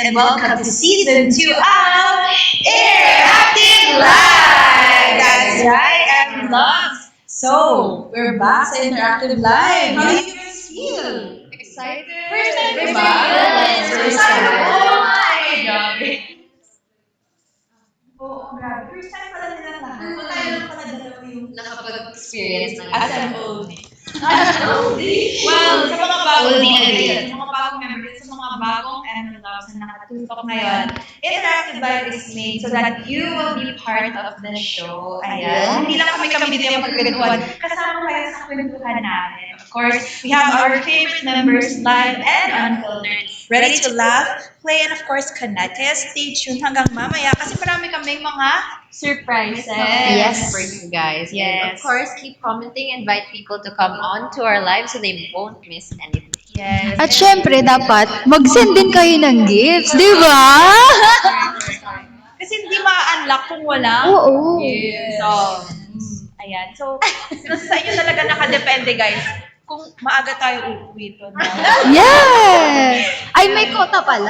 and welcome to season 2 of Interactive Live. That's right, I'm Love. So, we're back sa Interactive Live. How do you guys feel? Excited? First time First ba? time. First time. Oh my, grabe. Oo, grabe. First time pala nila lahat. So, tayo lang pala dalawa yung Nakapag-experience ng as an oldie. Well, sa mga bagong Oldie na ayun, din. sa mga bagong members, sa mga bagong Emily Loves na nakatutok ngayon, Interactive Live is made so that you will be part of the show. Ayan. Hindi lang kami din yung magkwentuhan. Kasama kayo sa kwentuhan namin. Of course, we have our favorite members live and unfiltered, ready to laugh, play, and of course, connect. Kaya stay tuned hanggang mamaya kasi marami kaming mga surprises. Yes. For you guys. And Yes. of course, keep commenting. Invite people to come on to our live so they won't miss anything. Yes. At syempre, dapat mag-send din kayo ng gifts, di ba? Kasi hindi ma-unlock kung walang Oo. gifts. So, ayan. So, sa inyo talaga nakadepende, guys. Kung maaga tayo uuwi to. Yes! Ay, may kota pala.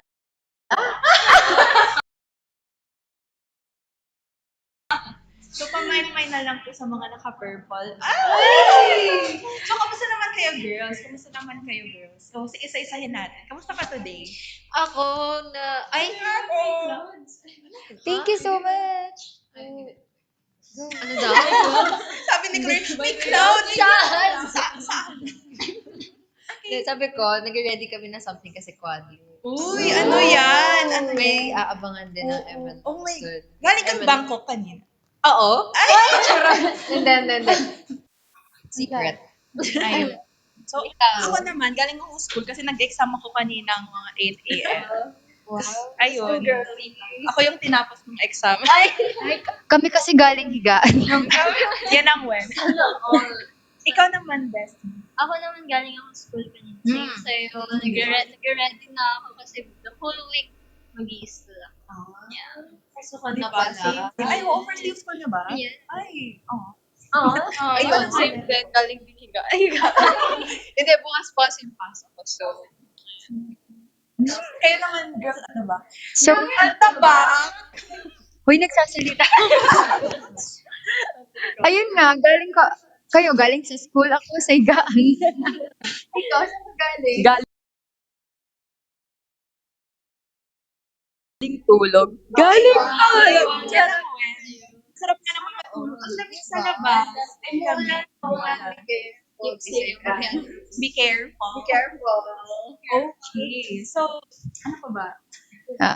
So, pamay-may na lang po sa mga naka-purple. Ay! So, kamusta naman kayo, girls? Kamusta naman kayo, girls? So, isa-isahin natin. Kamusta ka today? Ako na... Ay! Thank you so much. Ano daw? Sabi ni Claire, may cloud! Saan? Hindi, sabi ko, nag-ready kami na something kasi quadri. Uy, ano yan? Ano May yan? aabangan din ng Evan. Oh my Soon. Galing kang Evan- Bangkok kanina. Oo. Ay! Hindi. Secret. Ayun. So, Ikaw. ako naman, galing ako school kasi nag-exam ako kanina ng mga 8 a.m. Wow. Ayun. Ako yung tinapos ng exam. Kami kasi galing higaan. Yan ang web. Ikaw naman, best. Ako naman galing ako school kanina. Hmm. Sa'yo, nag-ready na ako kasi the whole week mag-i-school ako. Yeah. Pasukan na Diba? pala. Ay, oo, first day of school na ba? Yeah. Ay, oo. Ayun, same din. Galing din higa. Hindi, bukas po kasi yung pasok ko. So, Kayo naman, girl, ano ba? So, Ang tabang! huy, nagsasalita. Ayun nga, galing sa school, ako sa higaan. Ikaw, saan ka galing? Galing tulog. Galing tulog. Yan ang web. Sarap ka naman matulog. Ang lamig sa labas. Ay, Be careful. Be careful. Okay. So, ano pa ba?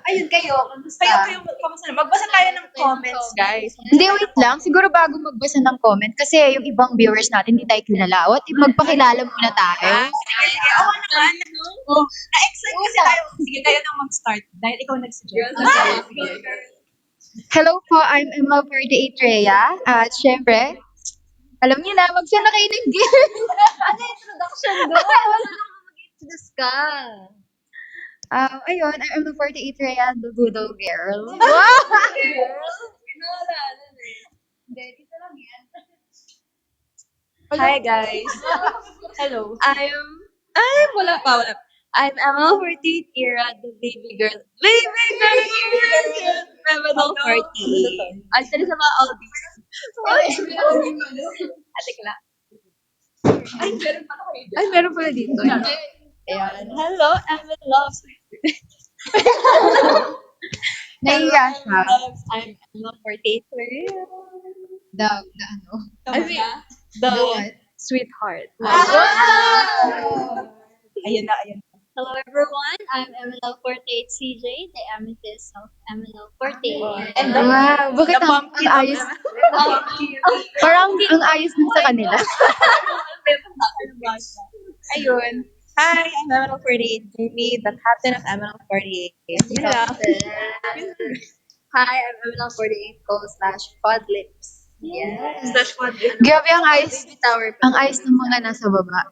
Ayun kayo, kamusta? Kayo, kamusta na? Magbasa tayo ng comments, guys. Hindi, wait lang. Siguro bago magbasa ng comment, kasi yung ibang viewers natin hindi tayo kilala. What if magpakilala muna tayo? Sige. Ako naman. Na-excite kasi tayo. Sige, kayo nang mag-start. Dahil ikaw nag-suggest. Hello po, I'm Emma 48 Rhea. At syempre, alam niyo na, mag-send na kayo ng gift. Ano introduction doon? Wala naman mag-introduce ka. Ayun, I'm Emma 48 Rhea, the Voodoo Girl. Hindi, dito lang yan. hi guys. Hello. Wala pa. I'm ML48 Era, the baby girl. Baby girl! Feminine 48. Actually, sa mga oldies. Ate ka lang. Ay, meron pala dito. Ayan. Hello, ML Loves. Naiya siya. I'm ML48 for you. The ano? I mean, the sweetheart. Ayun na, ayun. Hello everyone, I'm ML48 CJ, the amethyst of ML48. And the, Wow, bakit the ang pumpkin ayos? Parang ang ayos nun sa kanila. ayun. Hi, I'm ML48 Jamie, the captain of ML48. Yun lang. Hi, I'm ML48 /pod lips. Yes. Slash what? Grabe ang ayos. Baby tower. Ang ayos ng mga nasa baba.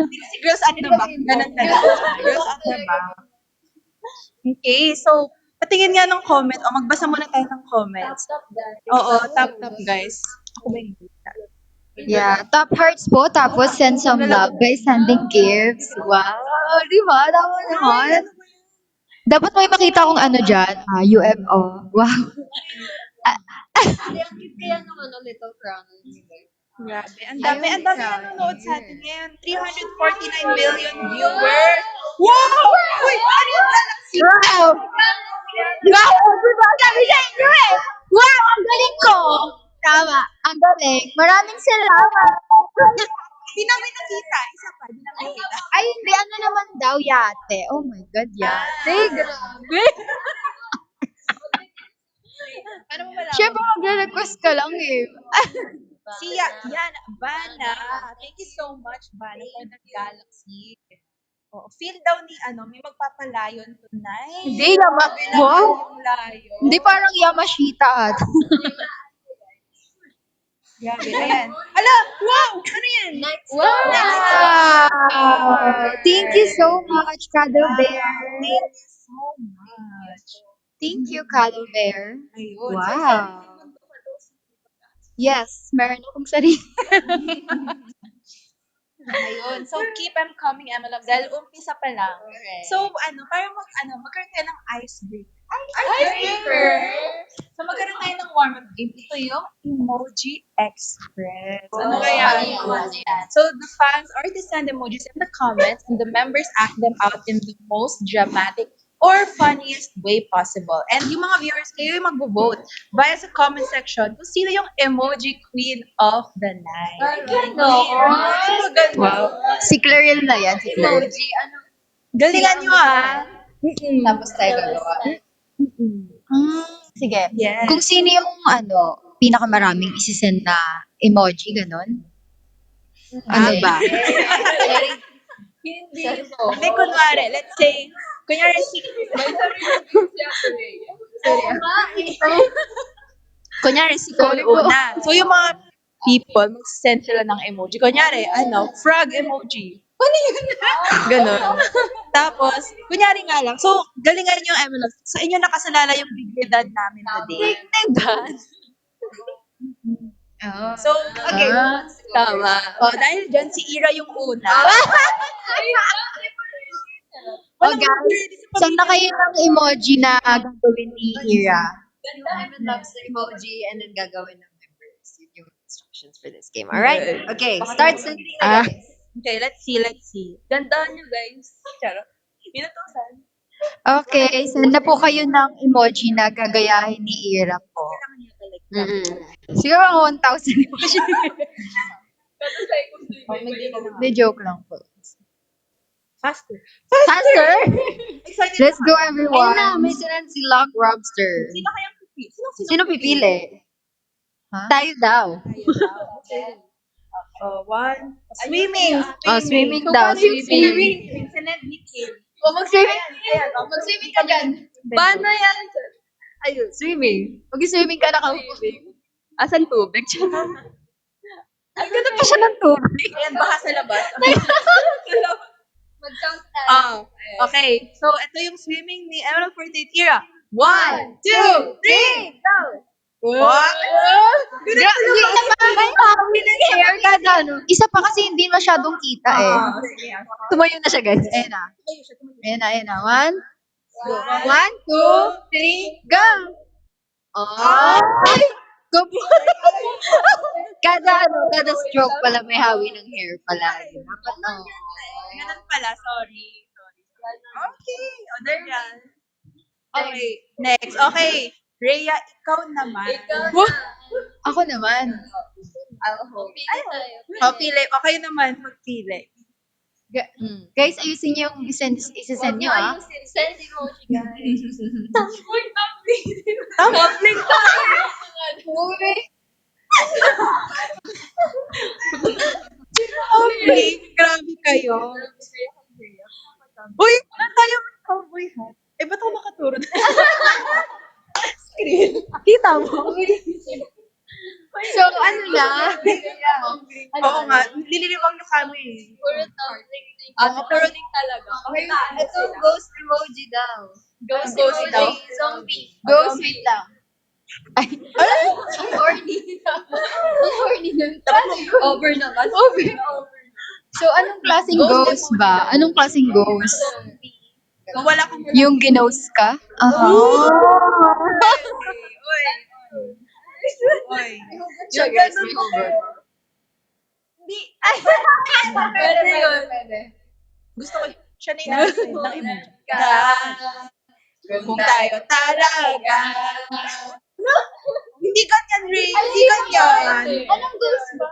Si girls at the back. Ganun na lang. Girls at the back. Okay, so, patingin nga ng comment. O, magbasa muna tayo ng comments. Oo, tap guys. Ako ba yung Yeah, top hearts po, tapos send some love by sending gifts. Wow, di ba? Tama naman. Dapat may makita akong ano dyan, UFO. Wow. Hindi, ang cute kaya nung Little Crown. Grabe. Ang Ayun, dami grabe. nanonood sa atin ngayon. 349 million viewers. Wow! Uy, ano yung galaxy? Wow! Wow! Diba? Sabi sa inyo eh! Wow! Ang galing ko! Tama. Ang galing. Maraming salamat. Di namin nakita. Isa pa, di namin nakita. Ay, hindi. Ano naman daw, yate? Oh my God, yate. Grabe. Ano mo malaman? Siyempre, magre-request ka lang eh. Si yan, Bana. Thank you so much, Bana, for the galaxy. Oh, feel daw ni may magpapalayon tonight. Hindi naman. Bilang Wow! yung layo. Hindi parang Yamashita at. Grabe, ayan. Ala, wow! Ano yan? Wow! Thank you so much, Cuddle Bear. Thank you so much. Thank you, Cuddle Bear. Ayun. Wow. Yes, meron akong sarili. Ayun. So, keep them coming, Emma dahil umpisa pa lang. So, parang magkaroon tayo ng icebreaker. Icebreaker! So, magkaroon tayo ng warm-up game. Ito yung Emoji Express. Ano kaya yun? So, the fans are to send emojis in the comments and the members act them out in the most dramatic or funniest way possible. And yung mga viewers, kayo yung mag-vote via sa comment section kung sino yung emoji queen of the night. Wow. Si Claril na yan. Si Claril. Emoji, Galingan nyo tapos tayo gagawa. Sige. Yes. Kung sino yung pinakamaraming isisend na emoji, ganun? Ano ba? Hindi, kunwari, let's say, kunyari si Cole una. So, yung mga people, mag-send sila ng emoji. Kunyari, frog emoji. Ano yun? Ganon. Tapos, kunyari nga lang, so, galingan yung envelope. Sa inyo nakasalala yung dignidad namin today. Dignidad? So, okay. Tama. Dahil dyan, si Ira yung una. Guys, send na kayo ng emoji na gagawin ni Ira. Diamond lobster emoji and then gagawin ng members. Yun yung instructions for this game. Alright? Okay, start sending na guys. Okay, let's see. Gandaan nyo, guys. Charot. Pinutusan. Okay, send na po kayo ng emoji na gagayahin ni Ira po. Siguro mga 1,000 emoji. Hindi, joke lang po. Faster. Faster! Excited Let's na go, ako. everyone. Ayun na, may sinend si Lock Robster. Sino kayang pipili? Sino pipili? Tayo daw. One. Swimming. Swimming daw. Swimming. Sinend ni Kim. Mag-swimming. Mag-swimming ka dyan. Paano yan? Ayun, swimming. Mag-swimming ka na ka. Asan tubig? Ang ganda pa siya ng tubig. Ayan, baka sa labas. Mag-count tayo. Okay. So, ito yung swimming ni Emerald 48 Ira. 1, 2, 3, go! What? Hindi naman may hawin ng hair kada, no? Isa pa kasi hindi masyadong kita eh. Tumayo na siya, guys. Ayan na. Ayan na. 1, 2, 3, go! Ay! Go po. Kada stroke pala may hawi ng hair pala. Dapat Ganun pala, sorry. Okay, there yan. Okay, next. Okay, Rhea, ikaw naman. Ako naman. Pili. Okay naman, magpili. Guys, ayusin niyo yung isend niyo, ah. Send emoji, guys. Public public. Grabe kayo. Uy, tayo may cowboy hat. Ba't ako makaturo na? Screen. Kita mo? So, ano na? Oo nga, nililibang yung kami eh. Puro tumbling. Puro talaga. Ito, ghost emoji daw. Ghost daw. Zombie. Ghost, wait lang. Ay, ang horny. Ang horny Over naman. So, anong klaseng ghost ba? Anong klaseng ghost? Kung wala kang Yung ginose ka? Oy. Siya, guys, may hugot. Pwede yun. Gusto ko, siya na yung nag-send ng emoji. Kung tayo talaga. Hindi ganyan, Ray. Hindi ganyan. Anong ghost ba?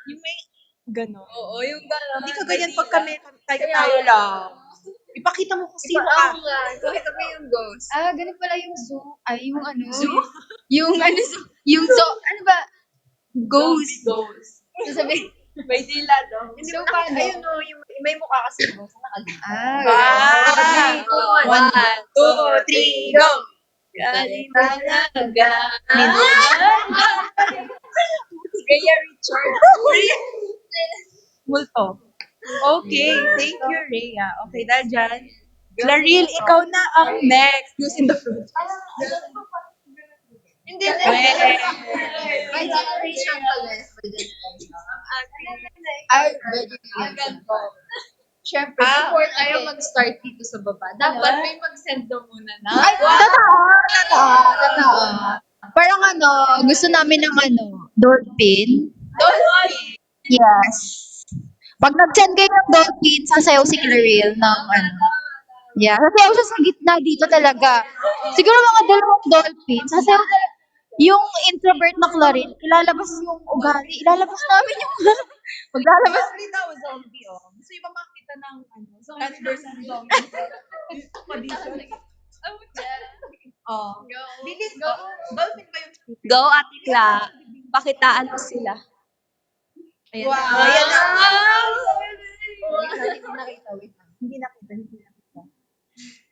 Yung may gano'n. Oo, yung gano'n. Hindi ka ganyan pag kami, tayo lang. Ipakita mo kung sino ka. Oo nga. Pakita mo yung ghost. Ganun pala yung zoo. Ay, yung ano? Yung ano, yung ano ba? Ghost. Sasabihin. May dila, no? Hindi So, mo paano? ayun no, yung may mukha kasi yung ghost. Nakagano. One, two, three, go! Galing talaga. Rhea Richard. Multo. Okay, thank you, Rhea. Okay, dahil dyan, Claril, ikaw na ang next. Using the fruit. Hindi. May generation pala. Siyempre, before tayo mag-start dito sa baba, dapat may mag-send daw muna na. Ay, totoo. Parang gusto namin ng dolphin. Yes. Pag nag-send kayo ng dolphin, sasayaw si Claril ng Yeah, sasayaw siya sa gitna dito talaga. Siguro mga dalawang dolphin, sasayaw talaga. Yung introvert na Claril, ilalabas yung ugali. Ilalabas namin yung maglalabas. Zombie daw, zombie, oh. Gusto yung makakita ng, Plants vs. Zombies. Condition. Oh. Bilis, go. Dolphin ba yung Go, Ate Cla. Pakitaan mo sila. Wow, ayan na. Hindi nakita.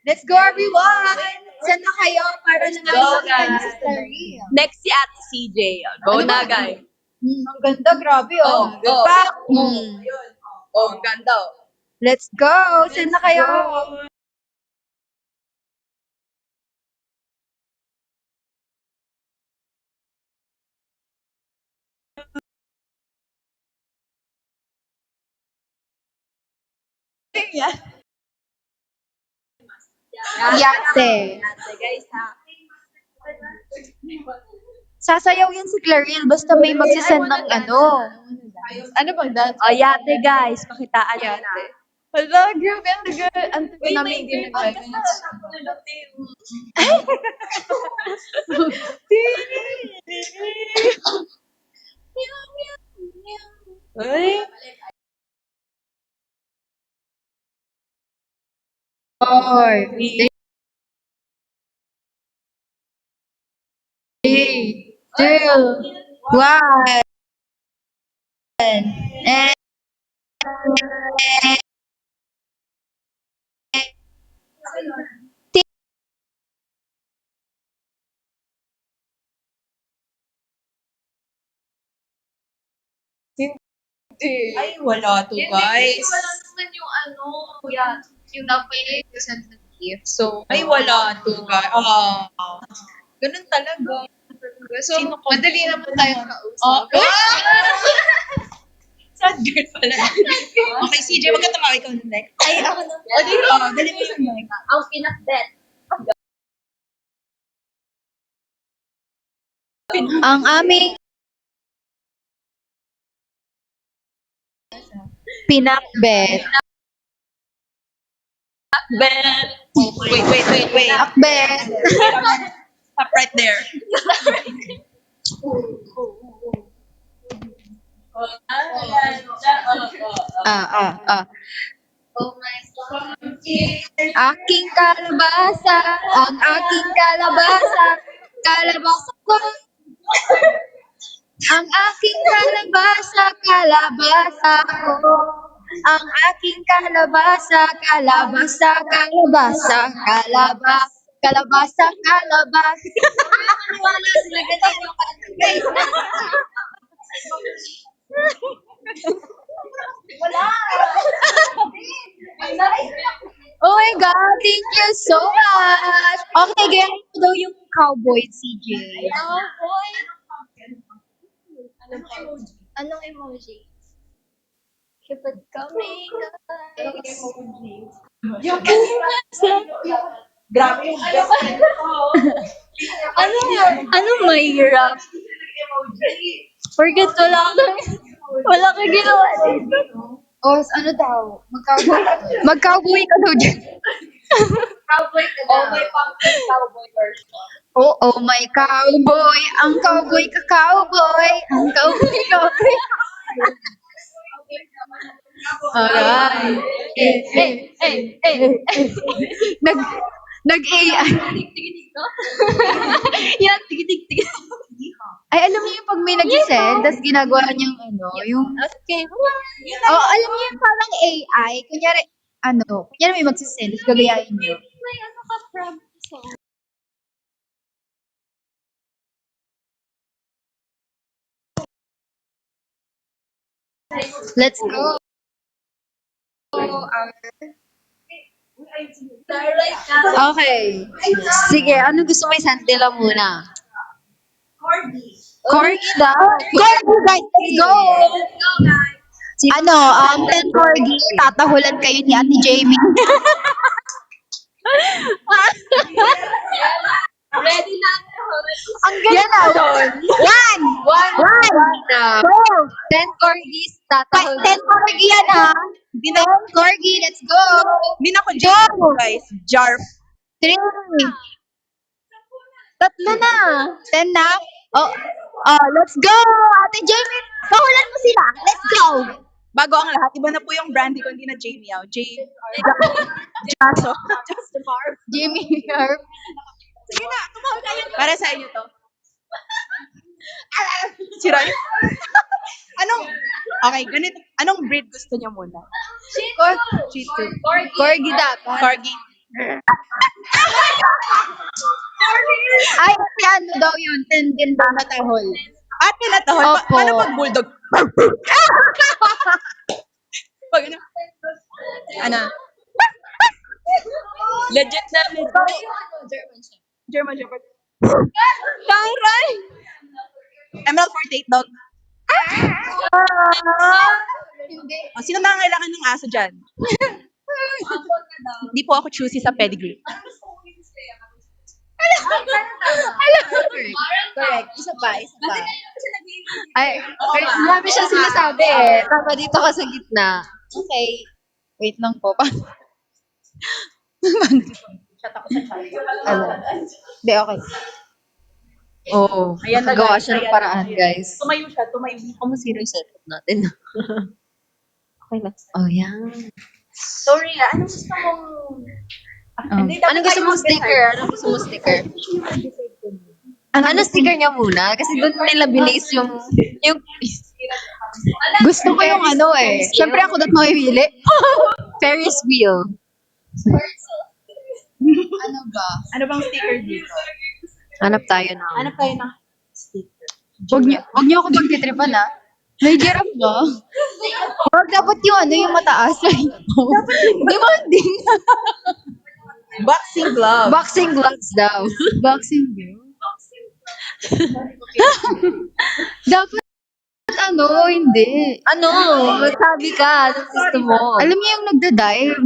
Let's go, everyone! Saan na kayo para naman Go, makita niyo guys. si Claril? Next si Ate CJ. Go Ano na, ba? guys. Ang ganda, grabe, Oh, oh. Back. Oh, ang ganda. Let's go! Saan na kayo? Yate. Guys, ha? Sasayaw yan si Claril basta may magsisend ng Ano bang dance? Oh, yate, guys. Pakitaan mo na. Hala, grabe. Ang tagal. Ang tagal namin hindi nag-minutes. Ay. Four. Three. Two. One. And Ay, wala to, guys. naman yung yung dapat i-send ng gift. So, Ay, wala to, guys. Ganun talaga. So, madali naman tayo kausap. Oh, sad girl pala. Okay, CJ, wag ka tumawa. Ikaw na next. Ay, ako na. Dali mo sa mic. Ang pinakdet. Ang aming pinakbet. Ben. Wait. Akbet. Stop right there. Aking kalabasa, ang aking kalabasa, kalabasa ko. Ang aking kalabasa, kalabasa ko. Ang aking kalabasa, kalabasa, kalabasa, kalabasa, kalabasa. Wala sila ganyan yung kanta, guys. Oh my God, thank you so much. Okay, ganyan ko daw yung cowboy, CJ. Anong emoji? Keep it coming, guys. Yung grabe yung best friend ko. Ano? Anong mahirap? Forget wala ka. Wala ka ginawa dito. O, ano daw? Mag-cowboy ka. Mag-cowboy ka daw dyan. Cowboy ka daw. Oh, may pumpkin cowboy version. Oh my cowboy. Ang cowboy ka cowboy. Ang cowboy cowboy. Alright. Nag, nag-AI. Tigitig ko. Yan, tigitig. Ay, alam niyo yung pag may nag-send, tapos ginagawa niyang yung... Okay. Oh, alam niyo yung parang AI. Kunyari may magsisend, tapos gagayahin niyo. May ano ka from song. Let's go. Okay. Sige, ano gusto mo i-send nila muna? Corgi daw. Corgi, guys, let's go! Ano, 10 corgi, tatahulan kayo ni Ate Jamie. Ready na. Ang ganda doon. One na. two, 10 corgis tatahol. 10 corgi yan ha. 10 corgi, let's go. Hindi na ako Jar, guys. Jar. 3, Tatlo na. 10 na. Oh, let's go. Ate Jamie, tahulan mo sila. Let's go. Bago ang lahat, iba na po yung brandy ko, hindi na Jamie Yao. Jaso. Jamie Harp. Sige na, tumawag kayo. Para sa inyo to. Si Roy. Okay, ganito. Anong breed gusto niyo muna? Shih Tzu. Corgi dapat. Corgi. Ay, ano daw yun? 10 din daw na tahol. At pinatahol. Opo. Paano pag bulldog? Pag ano? Legit na legit. German Shepherd. Taray! Emerald 48 dog. Sino nangangailangan ng aso dyan? Hindi po ako choosy sa pedigree. Correct. Isa pa. Ay, marami siya sinasabi eh. Tama dito ka sa gitna. Okay. Wait lang po. Hindi, okay. Oo. Ayan na, Nakagawa guys. siya ng Ayan. paraan, guys. Tumayo siya, tumayo. Kamusira yung setup natin. Okay lang. Oh, yan. Sorry, ano gusto mong... Hindi, dapat Anong gusto tayo mong mag-decide. sticker? Anong gusto mong sticker? Ano sticker niya muna? Kasi doon nila bilis yung Gusto ko yung Siyempre ako dapat mamimili. Ferris wheel. Ano ba? Ano bang sticker dito? Hanap tayo na. Hanap tayo ng sticker. Huwag niyo ako pagtitripan ha. May giraffe ba? Huwag dapat yung mataas. Dapat demanding. Boxing glove. Boxing gloves daw. Boxing girl. Dapat hindi. Ano? Magsabi ka. Anong gusto mo? Alam niyo yung nagda-dive?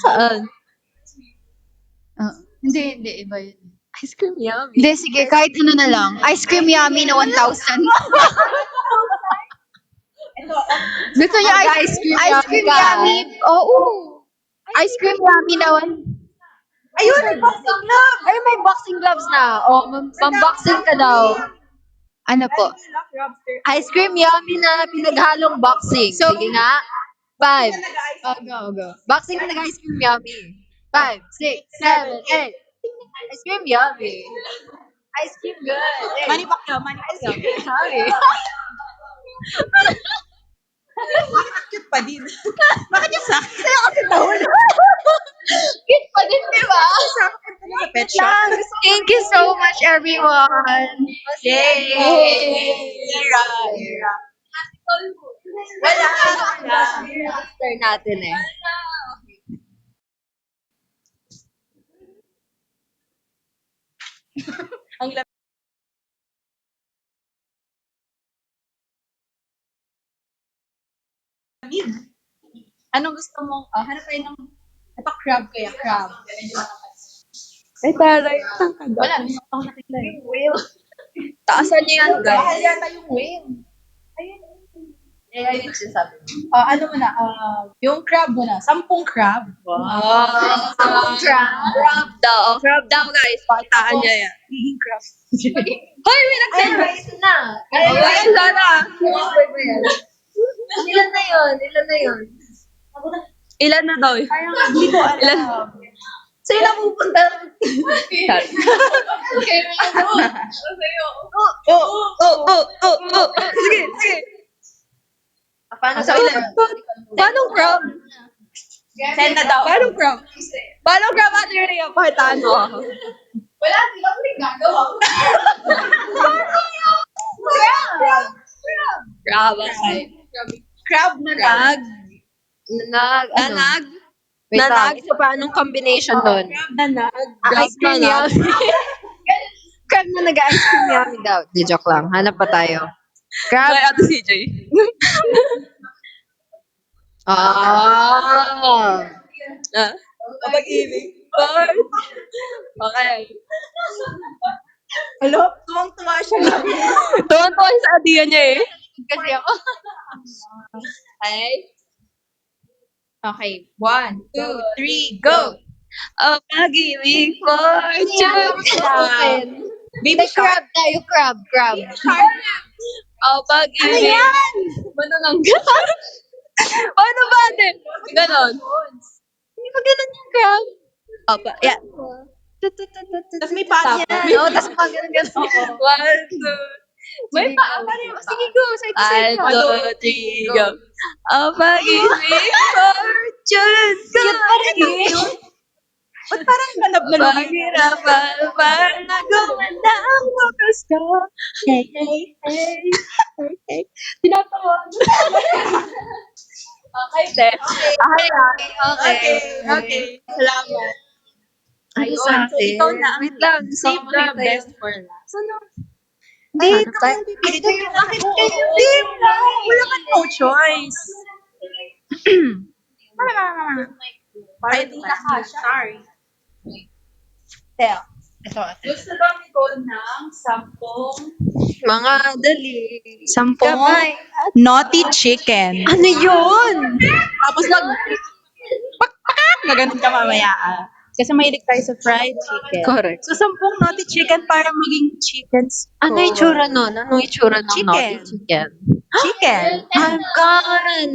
Saan? Hindi, iba yun. Ice cream yummy. Hindi, sige, kahit ano na lang. Ice cream yummy na 1,000. Gusto niya ice cream ka? yummy? Oo. Ice cream yummy na 1. Ayun, may boxing glove. Ay, may boxing gloves na. O, pang-boxing ka daw. Ano po? Ice cream yummy na pinaghalong boxing. So- Sige nga. 5. Go. Boxing na nag-ice cream yummy. 5, 6, 7, 8. Ice cream yummy. Ice cream good. Manny Pacquiao, Manny Pacquiao. Yummy. Cute pa din. Bakit yung sa akin? Sa'yo kasi tahol. Cute pa din, di ba? Sa pet shop. Thank you so much, everyone. Yay! Ira. Wala. Master natin eh. Ang lamig. Anong gusto mong, hanap tayo ng, ito crab kaya, crab. Ay, taray. Saan ka daw? Wala, hindi ako nakita eh. Taasan niyo yan, guys. Mahal yata yung whale. Ayun yung sinasabi mo. Ano muna, yung crab muna, 10 crab. Crab daw. Crab daw, guys. Pakitaan niya yan. Hihing crab. Hoy, may Ayun, may isa na. Ayan, sana. Ilan na yun? Ilan na yun? Ilan na daw? Hindi ko alam. Sa'yo na pupunta. Sige, sige. Paano So, sa ilan? Paano crab? Send na daw. Paano crab? Paano crab, Ate Rhea? Pakitaan mo ako. Wala, di ba ko rin gagawa? Crab, okay. Crab na nag. Nanag? Wait lang. Nanag? Isa pa, anong combination doon? Crab Ice cream nanag? yummy. Crab na nag-ice cream yummy daw. Di, joke lang. Hanap pa tayo. Crab. Kay Ate CJ. Ah. Pag-ibig. Okay. Hello? Tuwang-tuwa siya lang. Tuwan-tuwa siya sa adiyan niya eh. Kasi ako. Okay. Okay, 1, 2, 3, go! Oh, pag-ibig fortune. Baby crab tayo, crab. Oh, pag-ibig. Ano yan? Mananangga. Paano ba, ate? Ganon. Hindi ba ganon yung crab? Oh, yeah. Tapos may paa niya. Oo, tapos pag ganun. One, two. May paa pa rin. Sige, go. One, two, three, go. Oh, pag-ibig fortune. Cute pa rin eh. Ba't parang ganap na lang? Pahirapan, parang nagumanda ang focus ko. Hey, hey, hey. Okay. Tinatawa. Okay, te. Okay. Salamat. Ayun, So, ikaw na ang wait lang. save the best for last. Hindi, Hindi, bakit kayo? Wala ka no choice. Ay, di na ka. Sorry. Teo. Ito. Gusto daw ni ko ng 10 Mga dali. Sampung naughty chicken. Ano yun? Tapos pakpak na ganun ka mamaya. Kasi mahilig tayo sa fried chicken. Correct. So, 10 naughty chicken para maging chicken spoon. Ano yung itsura nun? Ano yung itsura ng Chicken. naughty chicken? Chicken. Hanggang!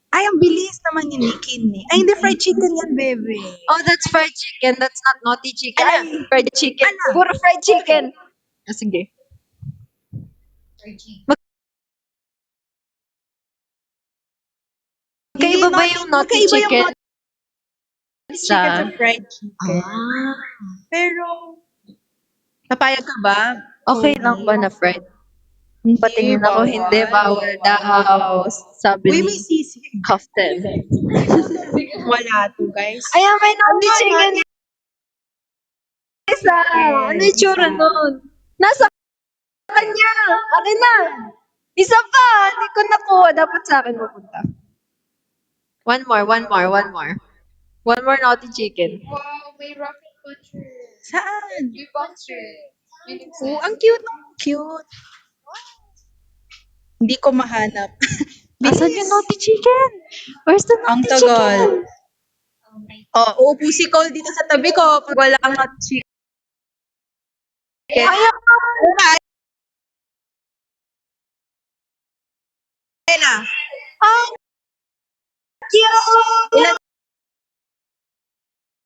Ay, ang bilis naman ni Nikki. Ay, hindi fried chicken yan, baby. Oh, that's fried chicken. That's not naughty chicken. Ano? Fried chicken. Ano? Puro fried chicken. Sige. Magkaiba ba yung naughty magkaiba yung chicken? naughty chicken sa fried chicken. Ah. Pero, papayag ka ba? Okay lang ba na fried? Patingin ako, hindi, bawal daw. Sabi Uy, ni may sisig. Kaften. Wala to, guys. Ayan, may naughty chicken. Isa. Ano yung tsura nun? Nasa kanya. Akin na. Isa pa. Hindi ko nakuha. Dapat sa akin mapunta. One more. One more naughty chicken. Wow, may rocket launcher. Saan? May boxer. Oh, ang cute ng cute. Hindi ko mahanap. Asan yung naughty chicken? Where's the Ang naughty tagal. chicken? Oh, uupo si Cole dito sa tabi ko pag wala kang hot chicken. Ayaw ko. Ayan na. Ang cute! Ilan?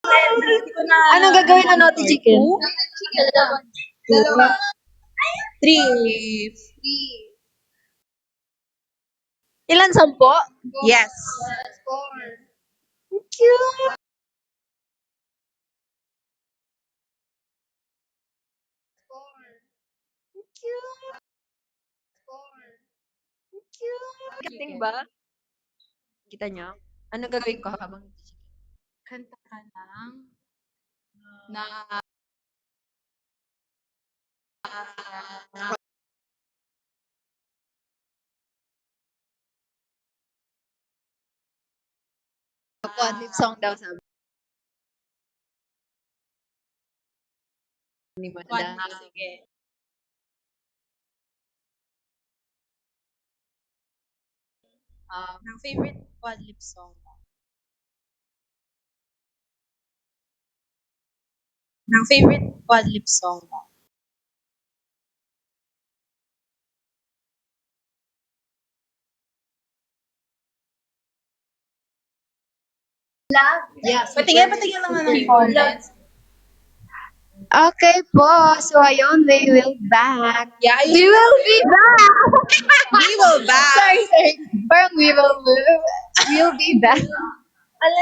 Hindi ko na... Anong gagawin ng naughty chicken? Dalawa. 3. Ilan? 10? Yes. Ang cute! Ang cute! Ang cute! Gating ba? Kita niyo? Anong gagawin ko habang Kanta ka ng... Na... Quadlib song daw sabi ni Madam. Sige. Ang favorite Quadlib song mo? Ang favorite Quadlib song mo? Yes. Patingin lang ng comments. Okay po. So, ayun, we will back. Yeah, We will be back. We will back. Sorry. Parang we'll be back.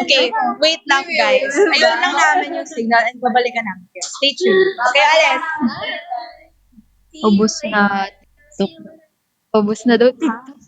Okay, wait lang guys. Ayun lang namin yung signal and babalikan namin. Stay tuned. Okay, Alex. Ubus na. Ubus na daw TikTok.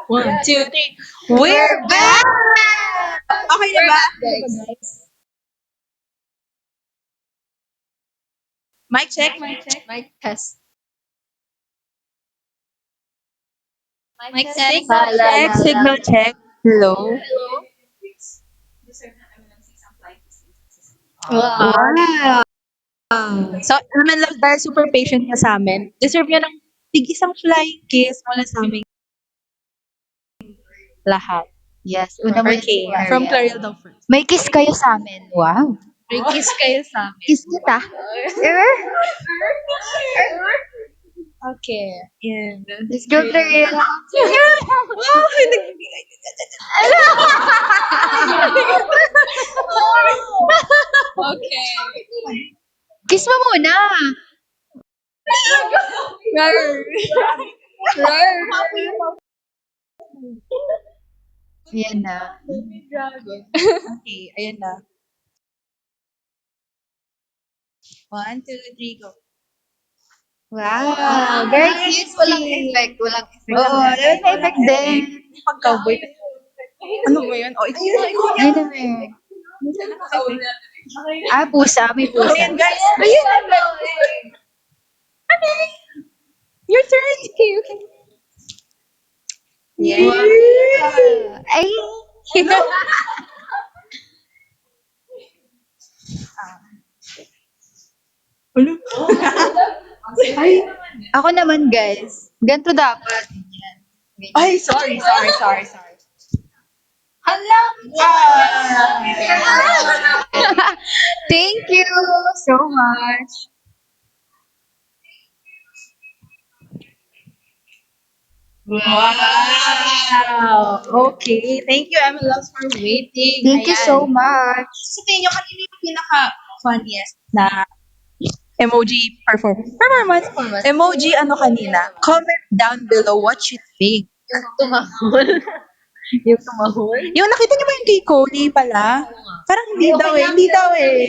One, two, three. We're back! Okay na ba? Mic check. Mic test. Mic check. Check, signal check. Hello. Wow. So, naman lang dahil super patient ka sa amin, deserve niya ng tig-isang flying kiss mula sa amin lahat. Yes, una mo Okay, from Clariel daw first. May kiss kayo sa amin. Wow. May kiss kayo sa amin. Kiss kita. Okay. And Let's go, Clariel. Okay. Kiss mo muna. Yan na. okay, ayan na. 1, 2, 3, go. Wow. Very cute. Walang effect. Walang effect. Oo, there's an effect din. Pag-cowboy. Ano ba yun? Oh, ikaw na. Ay, naman. Ah, pusa. May pusa. Ayan, guys. Ayun na. Your turn. Okay, okay. Wow. Ay. Ay. Ako naman, guys. Ganito dapat. Ganyan. Ay, sorry. Thank you so much. Wow. Okay. Thank you, Emma Loves, for waiting. Thank you so much. Sabihin nyo, kanina yung pinaka-funniest na emoji performance. Emoji ano kanina? Comment down below what you think. Yung tumahol. Yung nakita niyo ba yung kay Coney pala? Parang hindi daw eh. Hindi daw eh.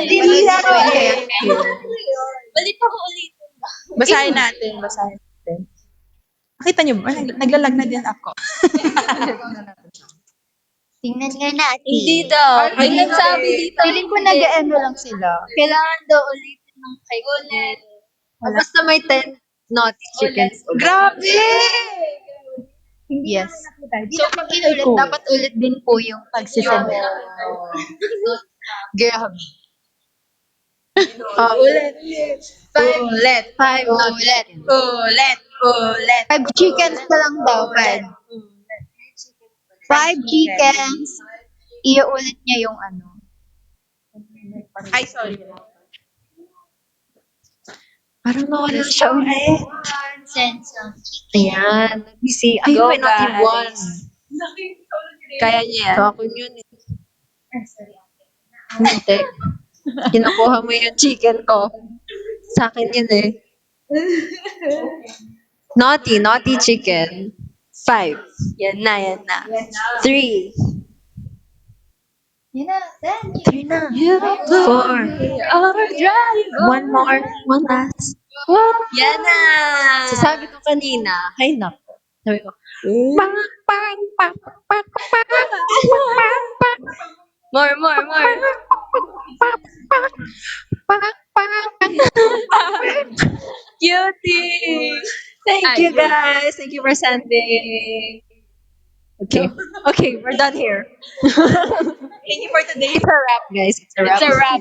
Hindi daw eh. Balik ako ulit. Basahin natin. Nakita niyo ba? Naglalag na din ako. Tingnan nga natin. Hindi daw. Ay, nagsabi dito. Feeling ko nag-ano lang sila. Kailangan daw ulitin ng kay ulit. Basta may 10 naughty chickens ulit. Grabe! Yes. Hindi so, lang ulit. Dapat ulit din po yung pagsisend. Grabe. Ulit. Ulit. 5 naughty Ulit. chickens. Ulit. 5 chickens na lang daw. 5 chickens. Iulit niya yung ano. Ay, sorry. Parang nawala siya ulit. Sense of Ayan. Busy. Ay, Go, may naughty guys. one. Kaya niya yan. So, ako yun. Hindi. Kinukuha mo yung chicken ko. Sa akin yun eh. Naughty chicken. 5. Yan na. 3. Yun na. 3 na. 4. One more. One last. Yan na. So, sabi ko kanina, ay nako. Sabi ko, pang, pang, pang, pang, pang, pang, pang, More. Cutie! Thank you guys. Thank you for sending. Okay, we're done here. Thank you for today. It's a wrap, guys. It's a wrap. It's a wrap.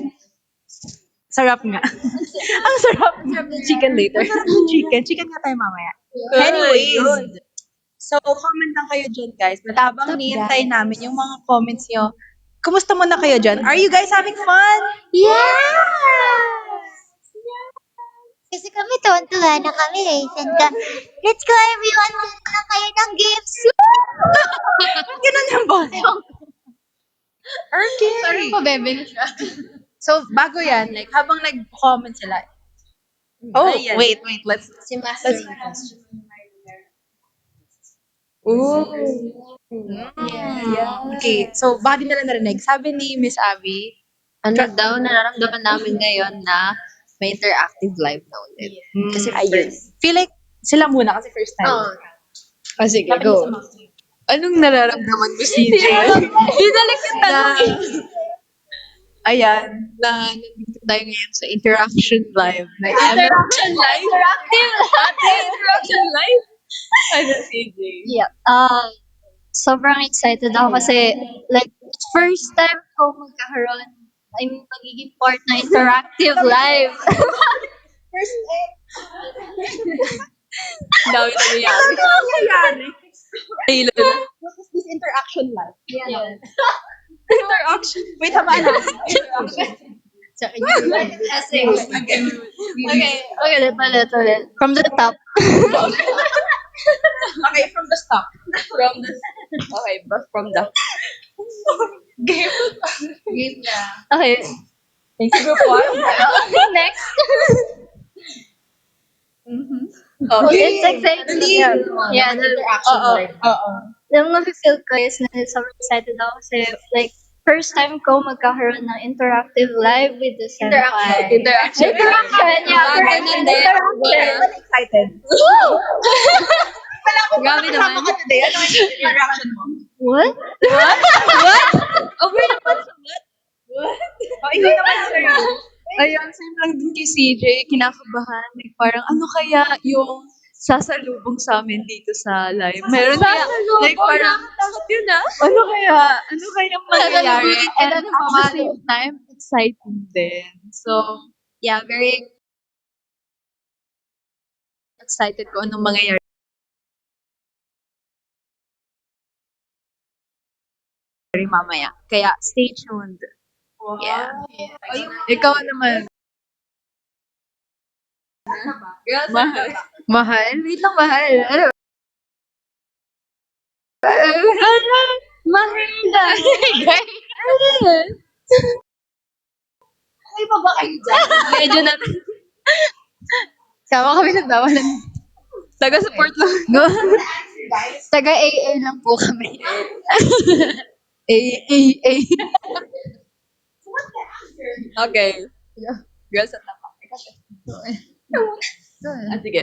Sarap nga. Ang sarap. Sarap ng chicken later. Chicken nga tayo mamaya. Anyways, so comment lang kayo dyan, guys. But habang nihintay namin yung mga comments nyo, kumusta muna kayo dyan? Are you guys having fun? Yes! Kasi kami tuwan-tuwa na kami eh. Send ka, let's go everyone, send na kayo ng gifts. Ganun yung boss. Okay. Parang pabebe na siya. So, bago yan, like, habang nag-comment sila, Ayan. wait, let's, Si Master. okay, so, baka di nila narinig. Sabi ni Miss Abby, Ano daw, nararamdaman namin ngayon na may interactive live na ulit. kasi feel like sila muna kasi first time. Sige, Sabi go. niya sa mga- Anong nararamdaman mo, CJ? Dinalik yung tanong. Ayan, na nandito tayo ngayon sa Interaction Live. Interaction live? Interaction live? Ano, CJ? Yeah. Sobrang excited ako kasi like first time ko magkakaroon magiging part na interactive live. First time. Dami nangyayari. nangyayari? Halo na. What is this interaction like? Yeah. Interaction. Wait, haba na. Interaction. Kasi, okay, ulit. From the top. Okay, from the stop. From the Game. Okay. Thank you, group 1. Next. Okay. It's exciting. Yeah, Interaction like. Oo. yung nafe-feel ko is na sobrang excited ako kasi like first time ko magkakaroon ng interactive live with the senpai. Interaction. Yeah, Bago correct. nun din. Interaction. I'm excited. Grabe naman. Kasama ka today. Ano yung interaction mo? What? Over naman sa what? Oh, hindi naman serious. Ayun, same lang din kay CJ, kinakabahan. Like, parang ano kaya yung sasalubong sa amin dito sa live? Meron kaya, like parang, takot yun ah. Ano kaya mangyayari? And at the same time, exciting din. So, yeah, very excited ko anong mangyayari. Mamaya. Kaya, stay tuned. Yeah. Ikaw naman. Mahal. Mahal? Wait lang, mahal. Ano? Mahal na. May pa ba kayo dyan? Medyo na. Sama kami ng tawanan. Taga-support lang. Taga AA lang po kami. Okay. Girls at tapak. Sige.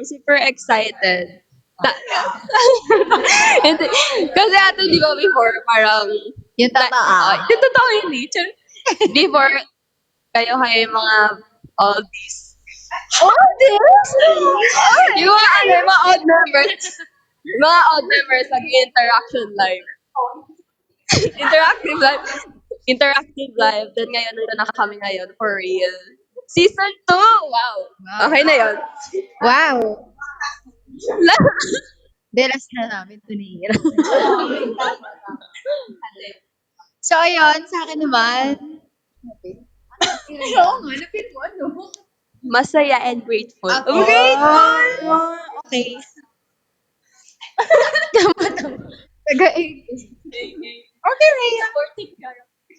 Super excited Hindi. Kasi ate, di ba before, parang, Yung totoo. yung totoo yun eh. Before, kayo yung mga oldies. Oldies? Yung mga, yung mga odd members. Mga odd members, interaction live. Interactive live. Interactive live. Then ngayon, nandun na kami ngayon for real. Season 2! Wow! Okay na yun. Wow. Delas na namin tunihira. So, ayun, sa akin naman. Oo nga, napil mo ano? Masaya and grateful. Ako. Okay. Okay, Rhea.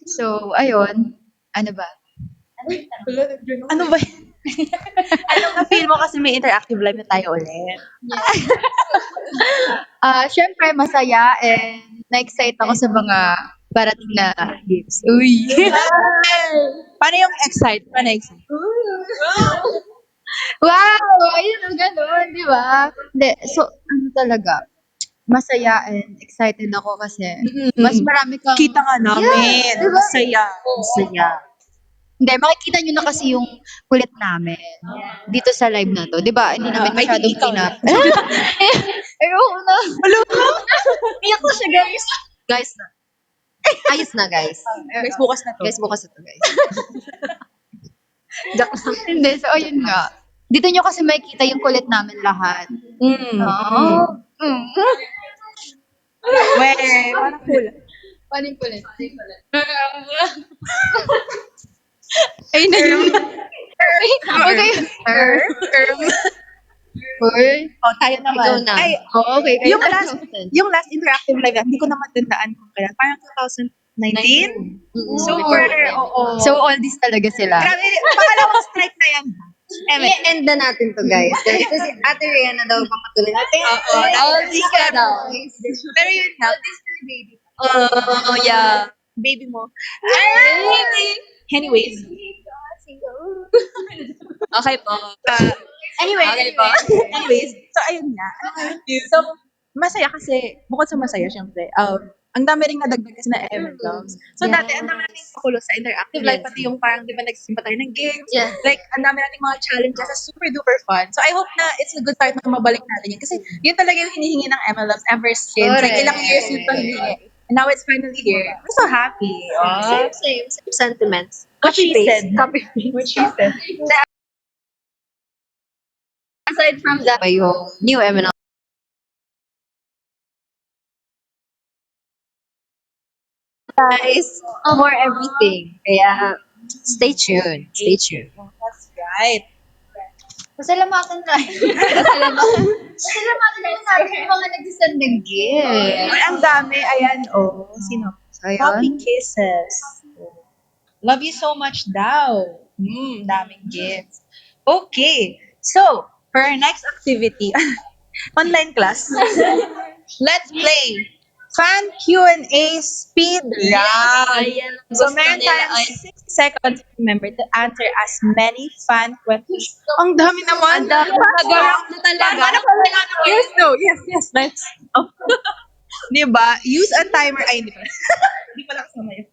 So, ayun. Ano ba? Ano ba? Anong na-feel mo kasi may interactive live na tayo ulit? Syempre, masaya and na-excite ako sa mga parating na games. Uy! Paano yung excite? Paano excite? Wow! Ayun, ganun, di ba? Hindi, so, ano talaga, masaya and excited ako kasi mas marami kang... Kita nga namin. Yeah, diba? Masaya. Masaya. Hindi, makikita nyo na kasi yung kulit namin dito sa live na to. Di ba? Hindi namin I think masyadong ikaw pinap... Ayoko na. Iyak ko siya, guys. Guys na. Ayos na, guys. Guys, bukas na to. Guys, bukas ito, guys. Joke lang. Hindi, so ayun nga. Dito nyo kasi makikita yung kulit namin lahat. Oo. Weh, parang cool. Paano yung kulit? Ayun na yun. Okay. Uy. Oh, tayo naman. Ikaw na. Ay, Okay. Kayo yung last, yung last interactive live, hindi ko na matandaan kung kailan. Parang 2019? Super, oo. So, all this talaga sila. Grabe, pangalawang strike na yan. I-end na natin to, guys. Kasi si Ate Rihanna daw papatuloy natin. Oldies ka daw. Pero yun nga. Oh, yeah. Baby mo. Anyways. Okay po. Anyways, so ayun nga. So, masaya kasi, bukod sa masaya, syempre, ang dami rin nadagdag kasi na Loves. So, dati, ang dami nating pakulo sa interactive life, pati yung parang, di ba, nagsimpa tayo ng games. Yeah. Like, ang dami nating mga challenges na super duper fun. So, I hope na it's a good time na mabalik natin yun. Kasi, yun talaga yung hinihingi ng Loves ever since. Like, ilang years yun pa hinihingi. And now it's finally here. We're so happy. Same sentiments. What she said. Copy What she said. Aside from that, yung new M&M. Guys, more everything. Kaya, stay tuned. Stay tuned. That's right. Pasalamatan na. Pasalamatan na natin yung mga nagsisend ng gift. Ay, ang dami. Ayan, oh. Sino? Ayun. Happy kisses. Love you so much daw. Daming gifts. Okay. So, for our next activity, online class, let's play fan Q&A speed round. Ayan. So, meron tayong 60 seconds to remember to answer as many fan questions. Ang dami naman. Ang dami. Nag-rock na talaga. Yes, no. Yes, let's. Oh. Diba? Use a timer. Ay, hindi pa. Hindi pa lang kasama yun.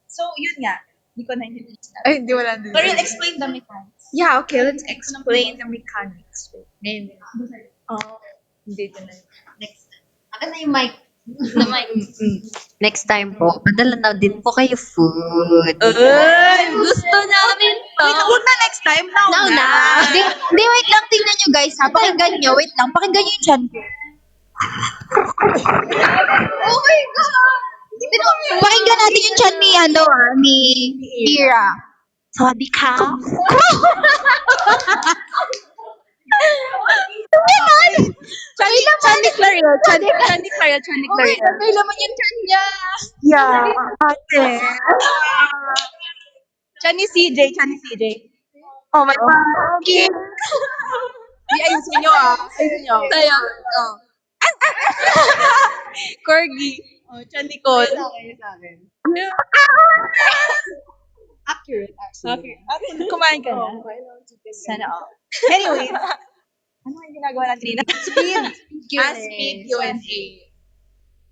So, yun nga. Hindi ko na-introduce na. Ay, hindi wala din. So, you'll explain the mechanics. Yeah, okay, let's explain the mechanics. Oh. Hindi din na. Akin na yung mic. Next time po, padala na din po kayo food. Gusto namin to. Wait, huwag na next time. Now na. Hindi, wait lang. Tingnan nyo, guys, ha? Pakinggan nyo. Wait lang. Pakinggan nyo yung chan ko. Oh my God! Pakinggan natin yung chan ni, ni Ira. Sabi ka? Chandy Clario. May laman yung chan niya. Yeah. Ate. Chani CJ. Oh my God. Okay. Ayusin nyo Ayusin nyo. Tayo. Corgi. Oh, Chani Cole. Accurate, actually. Okay. Kumain ka na. Sana all. Anyway. Ano yung ginagawa natin kanina? Speed Q&A.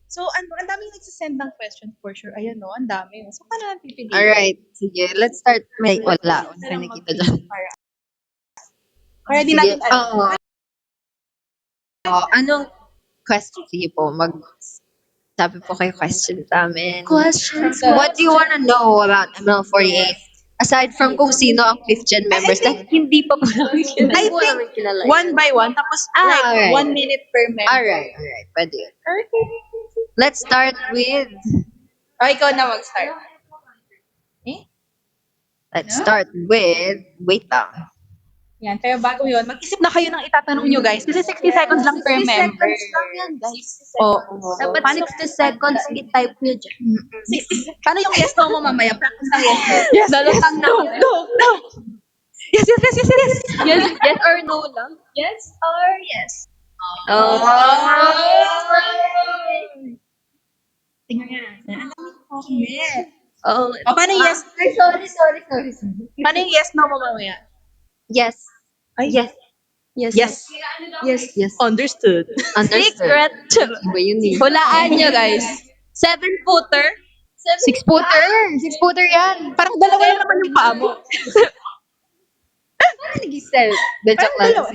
So, ang daming nagsisend ng question for sure. Ayan no, ang dami. So, paano natin pipiliin? Alright, sige. Let's start. May wala. Wala ka nakikita dyan. Para di Sige. natin ano. Anong question? Sige po, sabi po kayo question sa amin. Questions. What do you wanna know about ML48? Aside from kung sino ang 5th gen members na hindi pa po namin kilala. I think one by one, tapos like alright. 1 minute per member. Alright. Pwede yun. Let's start with... O, ikaw na mag-start. Let's start with... Wait lang. Yan, pero bago yun, mag-isip na kayo ng itatanong nyo guys. Kasi 60 seconds lang per member. Oo. Dapat 60 seconds i-type nyo dyan. Paano yung yes no mo mamaya? Practice ng yes no. Yes, no. Yes. Yes or no lang? Yes or yes? Oh. Tingnan nga natin. Oh. O, paano yung yes? Sorry. Paano yung yes no mo mamaya? Yes. Ay. Yes. Yes. Understood. Understood. Iba yun eh. Hulaan nyo guys. 7-footer. 6-footer. 6-footer yan. Parang dalawa lang naman yung paa mo. Nag-self. The Parang dalawa.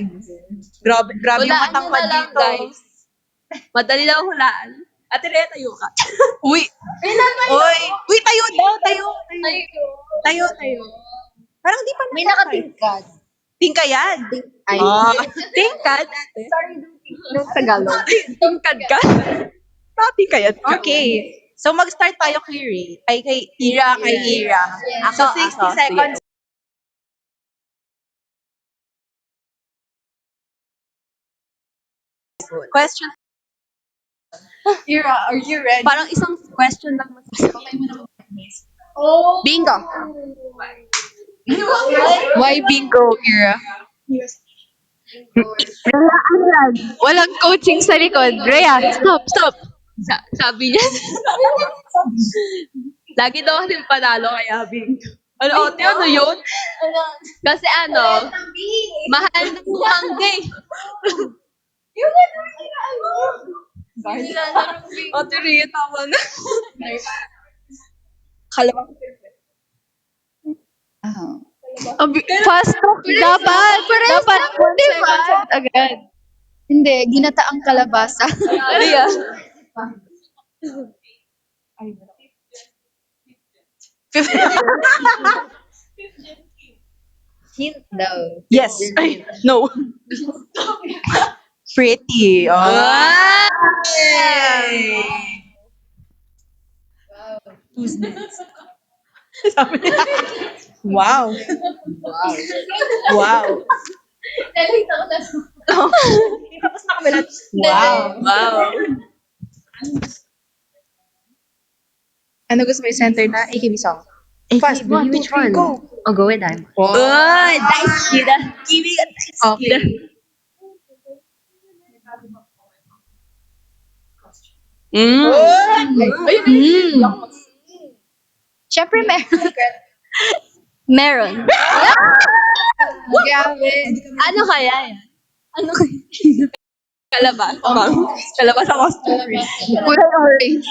Grabe yung Hulaan matang nyo na lang, dito. guys. Madali lang hulaan. Ate Rhea, tayo ka. Uy. Uy, tayo daw. Tayo. Parang di pa May nakatingkad. Tingkayad. Ay. Tingkad, ate. Nung Tagalog. Tingkad ka. Tingkayad. Okay. So, mag-start tayo kay Ray. Ay, kay Ira. So, 60 seconds. Question. Ira, are you ready? Parang isang question lang. Bingo. Why bingo, Ira? Walang coaching sa likod. Rhea, stop. Sabi niya. Lagi daw kasi panalo kaya bingo. Ano yun? Kasi mahal ng buhangge. Ate Rhea, tama na. Kalawang. Fast talk. Dapat 1 second agad. Hindi, ginataang kalabasa. Rhea. Hint daw. Yes. Ay, no. Pretty. Oh. Wow. Tapos na kami lahat. Wow. Ano gusto mo i-center na? AKB song. Fast. 1, 2, 3, go. I'll go with Diamond. Oh, nice, Kira. Kiwi ka. Okay. Siyempre, meron. Grabe. Ano kaya yan? Kalabasa. Kalabasa costume. Kulay orange.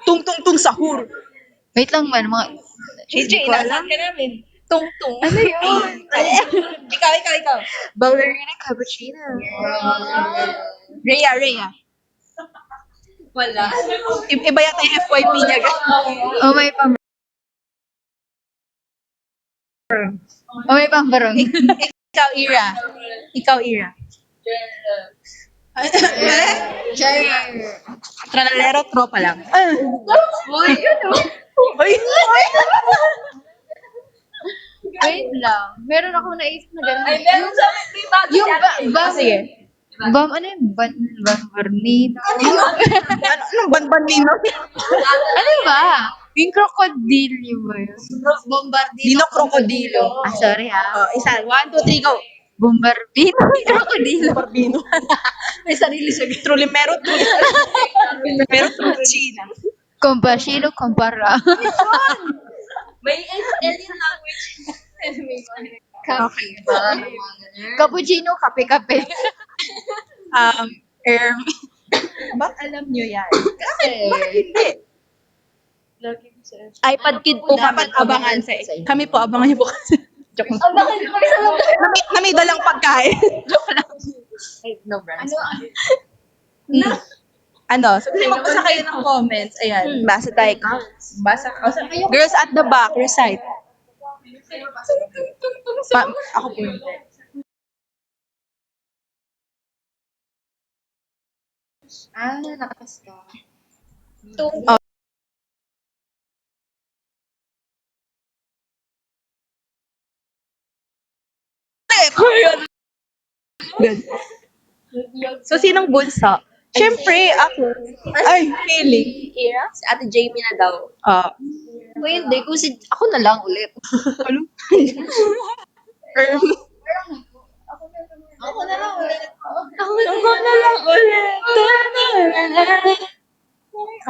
Tung-tung-tung sahur. Wait lang man, mga... JJ, inasal ka namin. Tung-tung. Ano yun? Ikaw. Ballerina cappuccino. Rhea. Wala. Iba yata yung FYP niya. Oh, may pam... Oh, may pambarong. Ikaw, Ira. Tranalero, tropa lang. Uy, Uy! wait lang. Meron akong naisip na gano'n. Ay, meron sa may bago Yung Ah, sige. ano yung Bernino? Anong banban nino? Ano ba? Yung crocodile ba yun? Dino krokodilo. Ah, sorry ah. Oh, isa. 1, 2, 3, go. Bombardino. Crocodile. Barbino. may sarili siya. Trulimero, truchina. Compasino, compara. May alien language. Kape ba? Cappuccino, kape-kape. Ba't alam nyo yan? Bakit Hindi. iPad kid po Dapat abangan sa kami po, abangan niyo po kasi. Joke lang. Abangan ko kami sa lugar. Na may dalang pagkain. No brands. So magbasa kayo ng comments. Ayan, basa tayo. Basa. Girls at the back, recite. Ako po hindi. Nakakasta. Good. So, sinong bunso? Siyempre, ako. Ay, feeling. Si Ate Jamie na daw. Uy, hindi. Ako na lang ulit. Ako na lang ulit.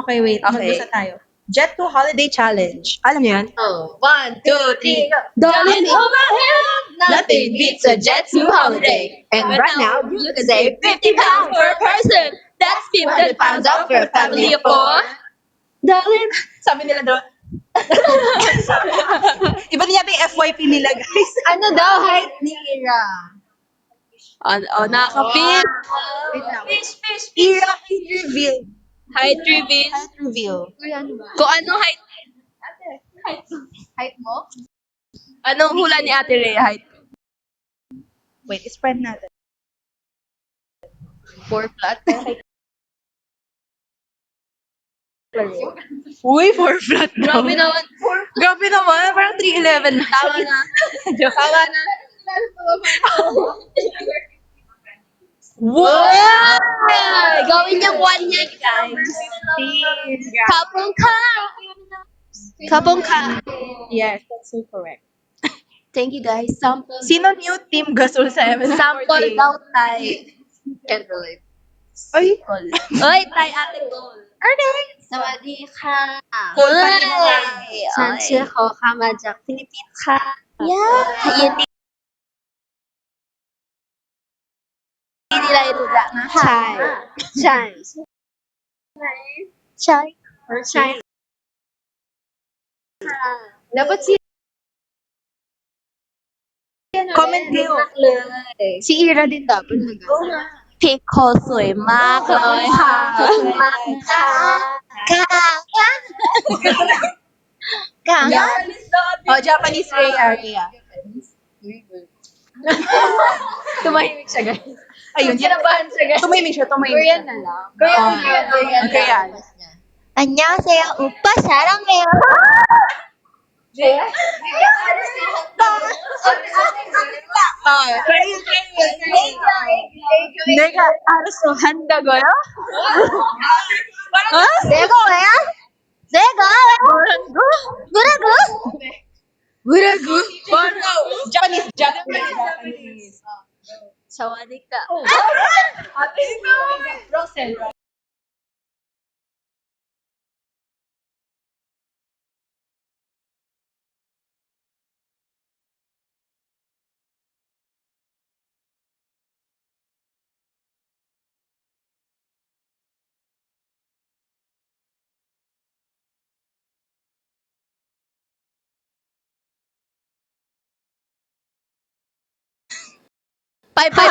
Okay, wait. Magbasa tayo. Jet to Holiday Challenge. Alam niyo yan? Oh. 1, 2, 3, go. Darling, hold my hand. Nothing beats a jet to holiday. And right now, you can save 50 pounds per person. That's 200 pounds off for a family of 4. Darling. Sabi nila doon. Iba din yata yung FYP nila, guys. Ano daw height ni Ira? Nakaka-fit. Wait lang. Ira, height reveal. Height reveal. Height reveal. Uy, ano ba? Kung ano height. Height mo? Anong hula ni Ate Rhea height? Wait, spread natin. 4 flat. Uy, 4 flat daw. Grabe naman. Grabe naman. Parang 3'11 na. Tama na. Tama na. Wow! Gawin niyang 1 yan, guys. Kapong ka. Yes, that's so correct. Thank you, guys. Sample. Sino new team Gasol sa M? Sample daw tayo. Can't relate. Ay, Oy, tay ate Cole. Sawadee ka. Cole pa rin mo. Sanchiho ka, Majak. Philippine ka. Yeah. Yun din nila irula na. Chai. Chai. Chai. Chai. Dapat si Comment kayo. si Ira din dapat nag Pickle สวยมากเลยค่ะค่ะ Oh, Japanese Rhea. Tumahimik siya, guys. Ayun, Kinabahan siya, guys. tumahimik siya. Korean na lang. Korean. Korean. 안녕하세요. 오빠 사랑해요. 내가 알았어 한다고요? 내가 왜요? 내가 뭐라고? Japanese. 사와디카. Roxelle. Five.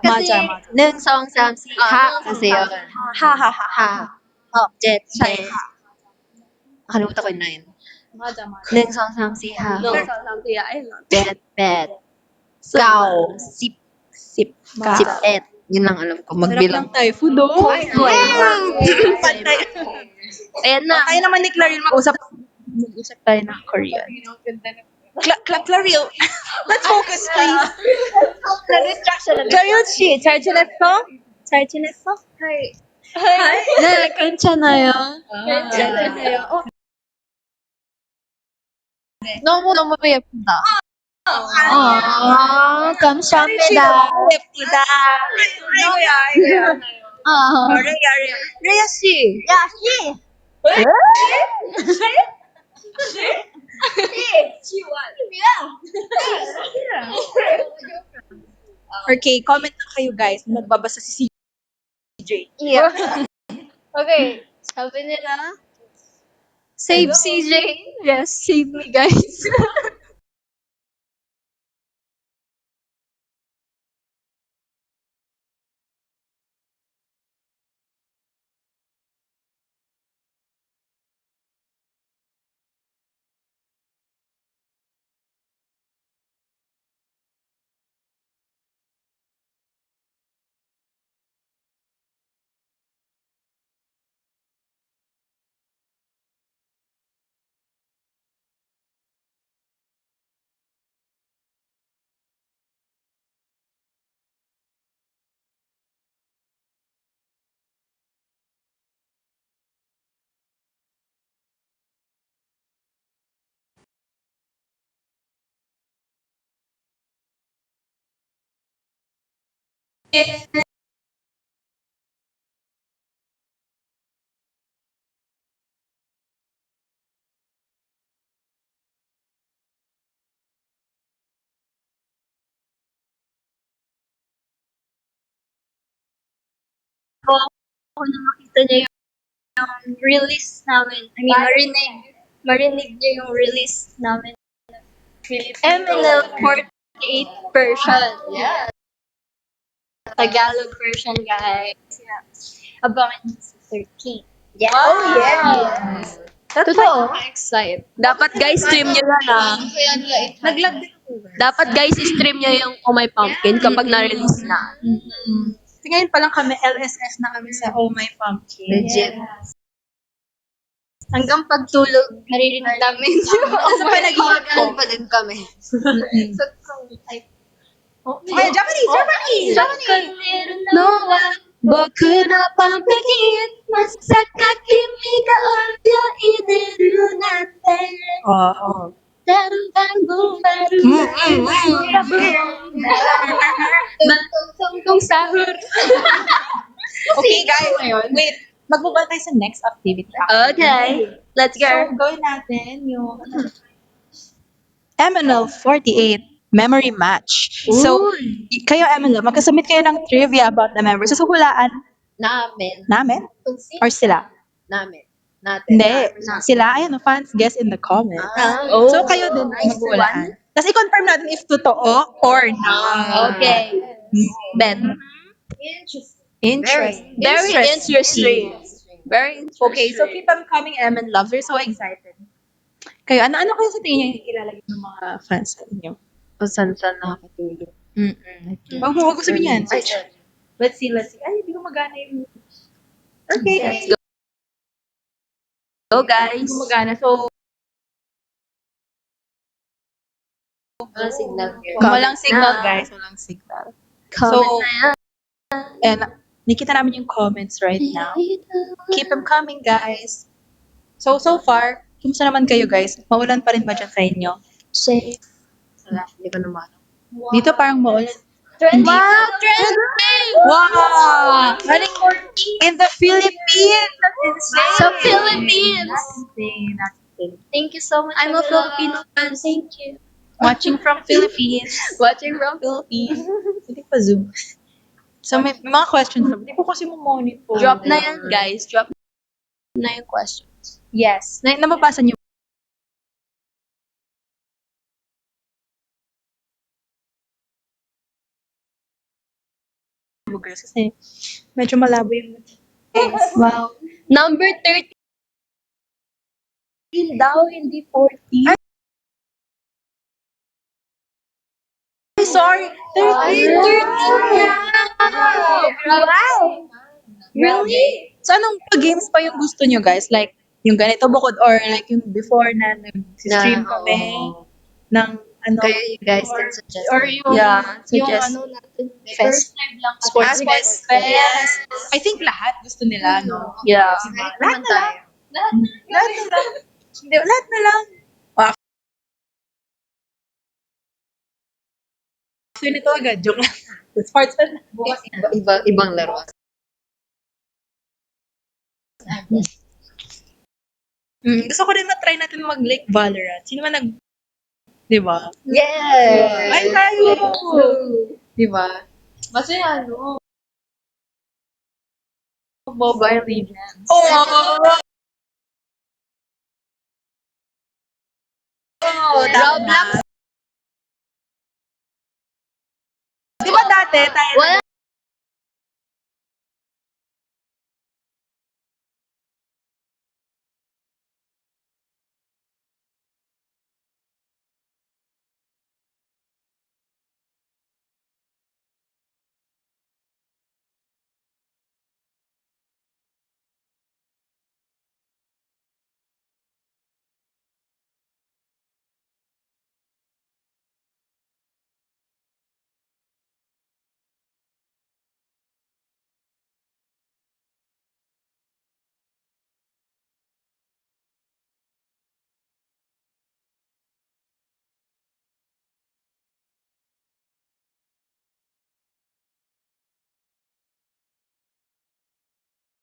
Kasi, nung song Samsi, ha, kasi yun. Ha. Ha. Oh, Jet, Jet. Nakalimutan ko yun na yun. Nung song Samsi, ha. Jet, Bet. Cow. Sip. Sip. Et. Yun lang alam ko. Magbilang. Thai food, oh. Ayan na. Kaya naman ni Claril mag-usap tayo ng Korean. Claril, let's focus, please. Claril 씨, 잘 지냈어? 잘 지냈어? 네, 괜찮아요. 너무 예쁘다. 감사합니다. 예쁘다. 아이고야. 레야 씨. Okay, comment na kayo guys. Magbabasa si CJ. Okay. Sabi nila, Save CJ. Yes, save me, guys. Ako na makita niya yung release namin. I mean, marinig niya yung release namin. MNL 48 version. Yeah. Tagalog version, guys. Yeah. Abangan niyo sa 13. Yeah. oh yes. Totoo. Excited. Dapat guys, stream nyo yan Naglag din. Dapat guys, stream nyo yung Oh My Pumpkin kapag na-release na. Kasi ngayon pa lang kami, LSS na kami sa Oh My Pumpkin. Legit. Hanggang pagtulog, naririnig namin yung Sa panaginip ko. Pa din kami. Ay, Japanese! No one, 僕のパンプキン、まさか君が泳いでるなんて。 Oo. Darong tanggong Tungtong sahur. Okay, guys. Wait. Magbaba tayo sa next activity. Okay, let's So, go. gawin natin yung MNL 48 Memory Match. So, kayo MNL, magkasubmit kayo ng trivia about the members. So, hulaan namin? Or sila? Namin. Natin. Hindi. Sila, ayan, fans, guess in the comments. So, kayo din maghulaan. Tapos, i-confirm natin if totoo or not. Okay. Bet. Interesting. Very interesting. Very interesting. Okay, so keep on coming, MN loves. We're so excited. Kayo, ano kayo sa tingin niyo yung ilalagay ng mga fans sa inyo? Kung saan nakakatulog. Huwag ko sabihin yan. Let's see. Ay, hindi ko magana yung... Okay. Let's go. Go guys. Hindi ko magana. So, Walang signal here. walang signal, guys. Walang signal. Comment So, na yan. and nakita namin yung comments right now. Keep them coming, guys. So far, kumusta naman kayo, guys? Maulan pa rin ba dyan sa inyo? Safe. Wala, hindi ko naman. Dito parang maulan. Trending! Wow! Trending! Wow! In the Philippines! That's insane! Sa Philippines! Insane. Thank you so much. I'm a Filipino fan. Thank you. Watching from Philippines. Watching from Philippines. Hindi pa Zoom. So, may mga questions. Hindi ko kasi mo monitor. Drop na yan guys. Drop na yung questions. Yes. Namabasa niyo girls kasi medyo malabo yung Wow. Number 13 daw, hindi 40. Ay, sorry. 13. Wow. Really? So, anong games pa yung gusto nyo, guys? Like, yung ganito bukod or like yung before na nag-stream kami ng ano. Kayo, you guys can suggest. Or yung, Yeah, yung suggest. ano natin, Fest. first time lang. Sports fest. Yes. I think lahat gusto nila, no? Yeah. Lahat tayo. Lahat na lang. Hindi, lahat na lang. Actually, ito agad. Joke lang. Sports fest. Ibang laro. Gusto ko rin na-try natin mag-Lake Valorant. Sino man di ba? Yes! Ay, tayo! Di ba? Masaya, ano? Mobile Legends. Oh! Roblox. Di ba dati tayo Wala.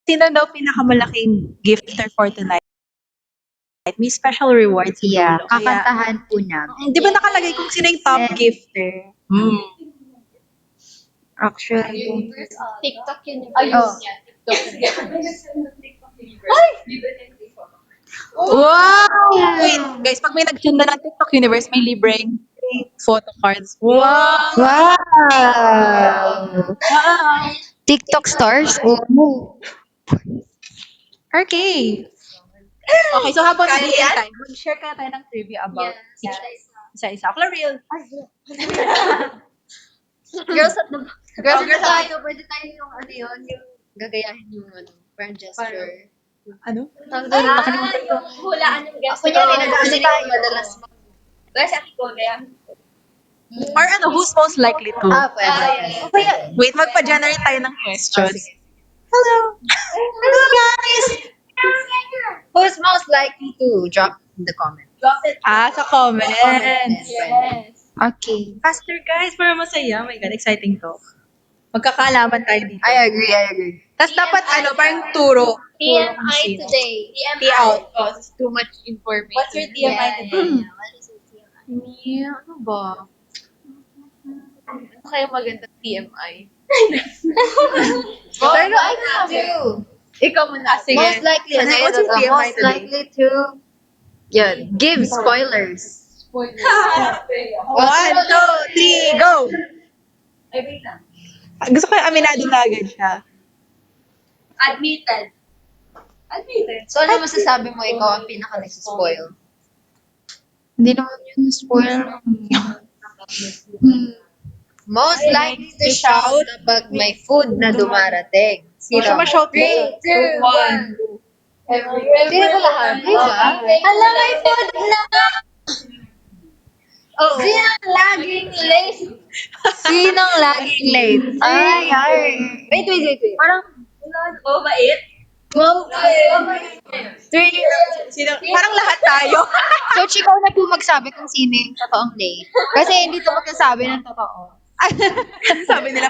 Sino daw pinakamalaking gifter for tonight? May special rewards. Yeah, siguro. Kaya, kakantahan po namin. di ba nakalagay kung sino yung top gifter? Actually. TikTok yun. Oh. Wow! Wait, guys, pag may nag-tune na ng TikTok Universe, may libreng photo cards. Wow! Wow! Wow! TikTok stars? Okay. Okay, so habang nag-iintay tayo, mag-share ka tayo ng trivia about isa-isa. Claril. Girls at the... Girls girls at tayo, pwede tayo yung ano yun, yung gagayahin yung ano, parang gesture. Ano? Tawag doon, nakalimutan ko. Hulaan yung guest. Kunyari, nag-ano tayo. Madalas mag... Guys, ati ko, kaya. Or ano, who's most likely to? Pwede. Kaya, Wait, magpa-generate tayo ng questions. Hello! Hello, guys! who's most likely to drop in the comment? Drop it. Sa comments. Yes. Okay. Faster, guys, para masaya. Oh my God, exciting to. Magkakaalaman tayo dito. I agree. Tapos dapat, parang turo. TMI sino. today. T out. Oh, this is too much information. What's your TMI today? What is your TMI? Ano ba? Ano kaya magandang TMI? Pero I have you. Ikaw muna. Sige. Most likely, Ano, ano what's yun? your TMI Most today? likely to... Yan, give spoilers. 1, 2, 3, go! Gusto ko yung aminado na agad siya. Admitted. So, ano masasabi mo ikaw ang pinaka nagsispoil? Hindi naman yun spoil. Most likely to shout kapag may food na dumarating. Sino Sino? ma-shout mo? 3, 2, 1. Sino ba lahat? Di ba? Alam, may food na! Oh. Sinang laging late? Sinong laging late? Ay. Wait. Parang, mabait? Sino? Parang lahat tayo. Coach, ikaw na po magsabi kung sino yung totoong late. Kasi hindi to magsasabi ng totoo. Sabi nila,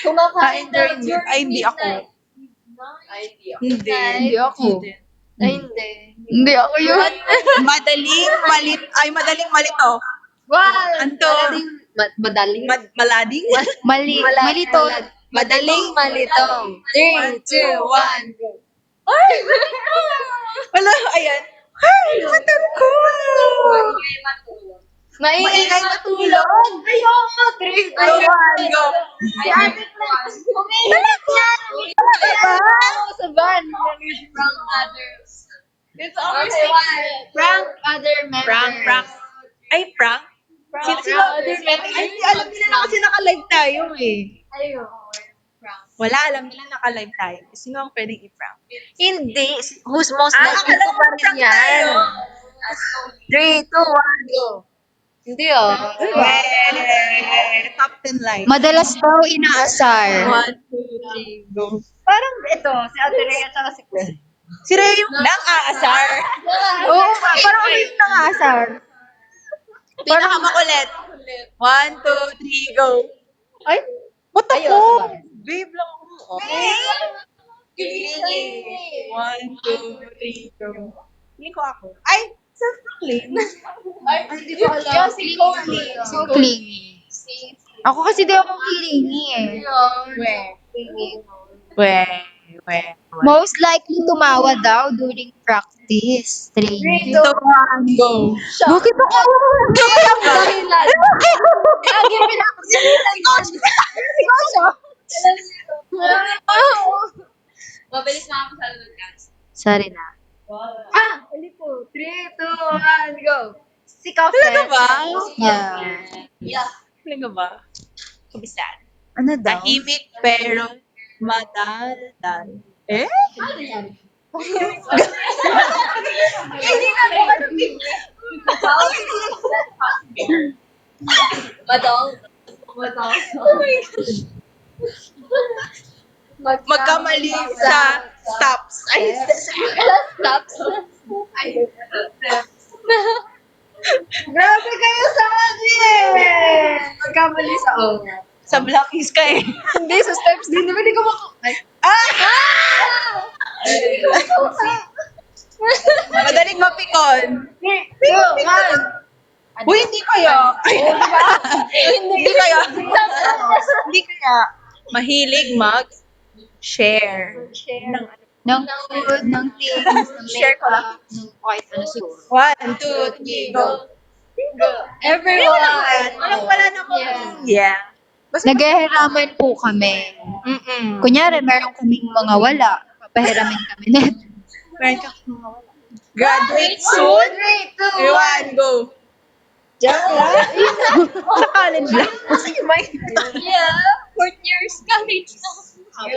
Kumakain during mid- ay, hindi ako. Hindi. Hindi ako. Ay, hindi. Hindi ako yun. Madaling malito. Wow! Anto. Madaling. Malading? Malito. Madaling malitong. 3, 2, 1. Wala, ayan. Ay, matan ko. Maingay matulog. Ayoko, 3, 3, 2, 1, go! Si Ate Claire. Sa van. It's always Prank other members. Prank. Ay, prank? Sino sila? Ay, hindi alam nila na kasi naka-live tayo eh. Wala, alam nila naka-live tayo. Sino ang pwedeng i-prank? Hindi. Who's most likely akala to ko pa rin prank yan? tayo. 3, 2, 1, go. Hindi Top 10 live. Madalas daw inaasar. 1, 2, 3, go. Parang ito, si Ate Rhea at si Claire. Si Rhea yung nang-aasar. Oo nga, parang ako yung nangasar. Pinakamakulit. 1, 2, 3, go. Ay, Ba't Ayun, ako? sabagay. Babe lang ako. Okay. 1, 2, 3, go. Hindi ko ako. Ay, self-proclaim. hindi ko alam. So clingy. Ako kasi di ako clingy eh. We. Most likely tumawa daw during practice training. 2, 1, go. Bakit ako? Dahilan. Lagi pinapagalitan ko. Mabilis na ako sa lunod, guys. Sorry na. Hindi po. 3, 2, 1, go. Si Kafe. Talaga ba? Yeah. Talaga ba? Kabisado. Ano daw? Tahimik pero madaldal. Eh? Magkamali sa stops. Ay, Grabe kayo sa akin. Magkamali sa sa blockies ka eh. Hindi, sa steps din. Hindi ko Madaling mapikon. 3, 2, 1. Uy, hindi kaya. Hindi kaya. Hindi kaya. Mahilig mag-share. Ng food, ng things, ng Share ko lang. makeup, ng kahit ano siguro. 1, 2, 3, go. Everyone. Wala na po. Yeah. Naghihiraman po kami. Mm-mm. Kunyari, meron kaming mga wala. Papahiramin kami net. Meron ka mga wala. Graduate soon? 3, 2, 1. 1, go. Diyan lang. Sa college lang. Yeah, 4 years college na.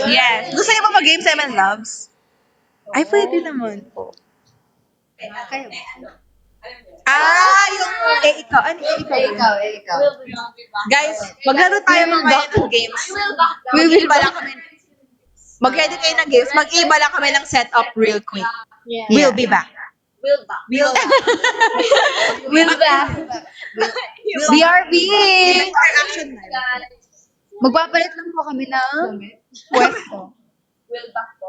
Yes. Gusto niyo ba mag-game 7 Loves? Ay, pwede naman po. Yung ikaw. Ano yung ikaw? Ikaw. Guys, maglaro tayo mga ng games. Mag-iba lang kami. Mag-ready kayo ng games. Mag-iba lang kami ng setup real quick. We'll be back. We'll back. BRB! Interaction na. Magpapalit lang po kami ng pwesto. We'll back.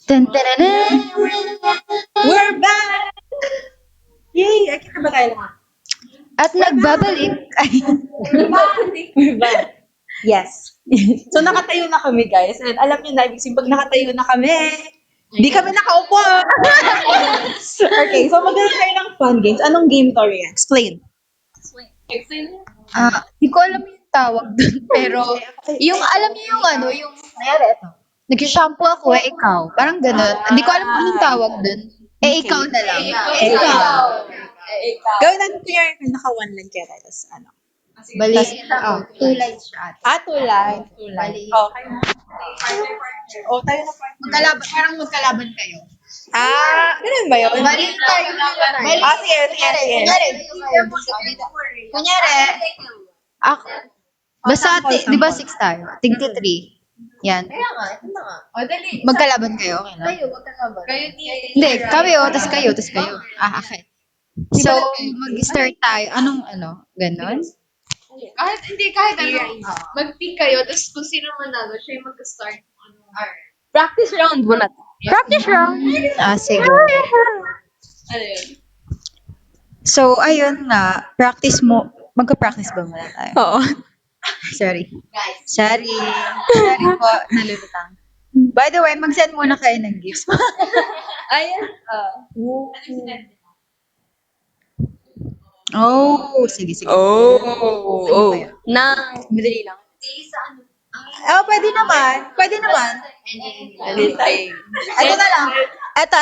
Dun, dun, dun, dun. We're back! Yay! Ay, kita ba tayo lahat? At nagbabalik. Ay. We're back. Yes. So, nakatayo na kami, guys. And alam niyo na, ibig sabihin, pag nakatayo na kami, di kami nakaupo. Okay, so maglalaro tayo ng fun games. Anong game to, Rhea? Explain. Hindi ko alam yung tawag dun. Pero, yung, alam niyo yung ano, yung, nangyari ito. Nag-shampoo ako, ikaw. Parang ganun. Hindi ko alam kung anong tawag dun. Ikaw na lang. Ikaw. Gawin natin kuya, naka one line kaya tayo. Tapos ano? Bali, two lines siya. Two lines. Bali. Okay. Oh, tayo na partner. Magkalaban, parang magkalaban kayo. Ganun ba yun? Bali tayo. Bali. Sige. Kunyari, ako. Basta, di ba 6 tayo? Tig to 3. Yan. Kaya nga, ito na nga. O, dali. Magkalaban kayo, okay lang? Kayo, magkalaban. Kayo ni... Hindi, kayo, tas kayo, tas kayo. Okay. So, mag-start tayo. Anong ganon? Kahit ano, mag-pick kayo, tapos kung sino manalo, siya yung mag-start. Practice round muna. Practice round. Sige. Ano yun? So, ayun nga, practice mo. Magka-practice ba muna tayo? Oo. Sorry. Sorry po, nalulutang. By the way, mag-send muna kayo ng gifts. Ayan. Oh, sige. Oh. Madali lang. Oh, pwede naman. Ito na lang. Ito.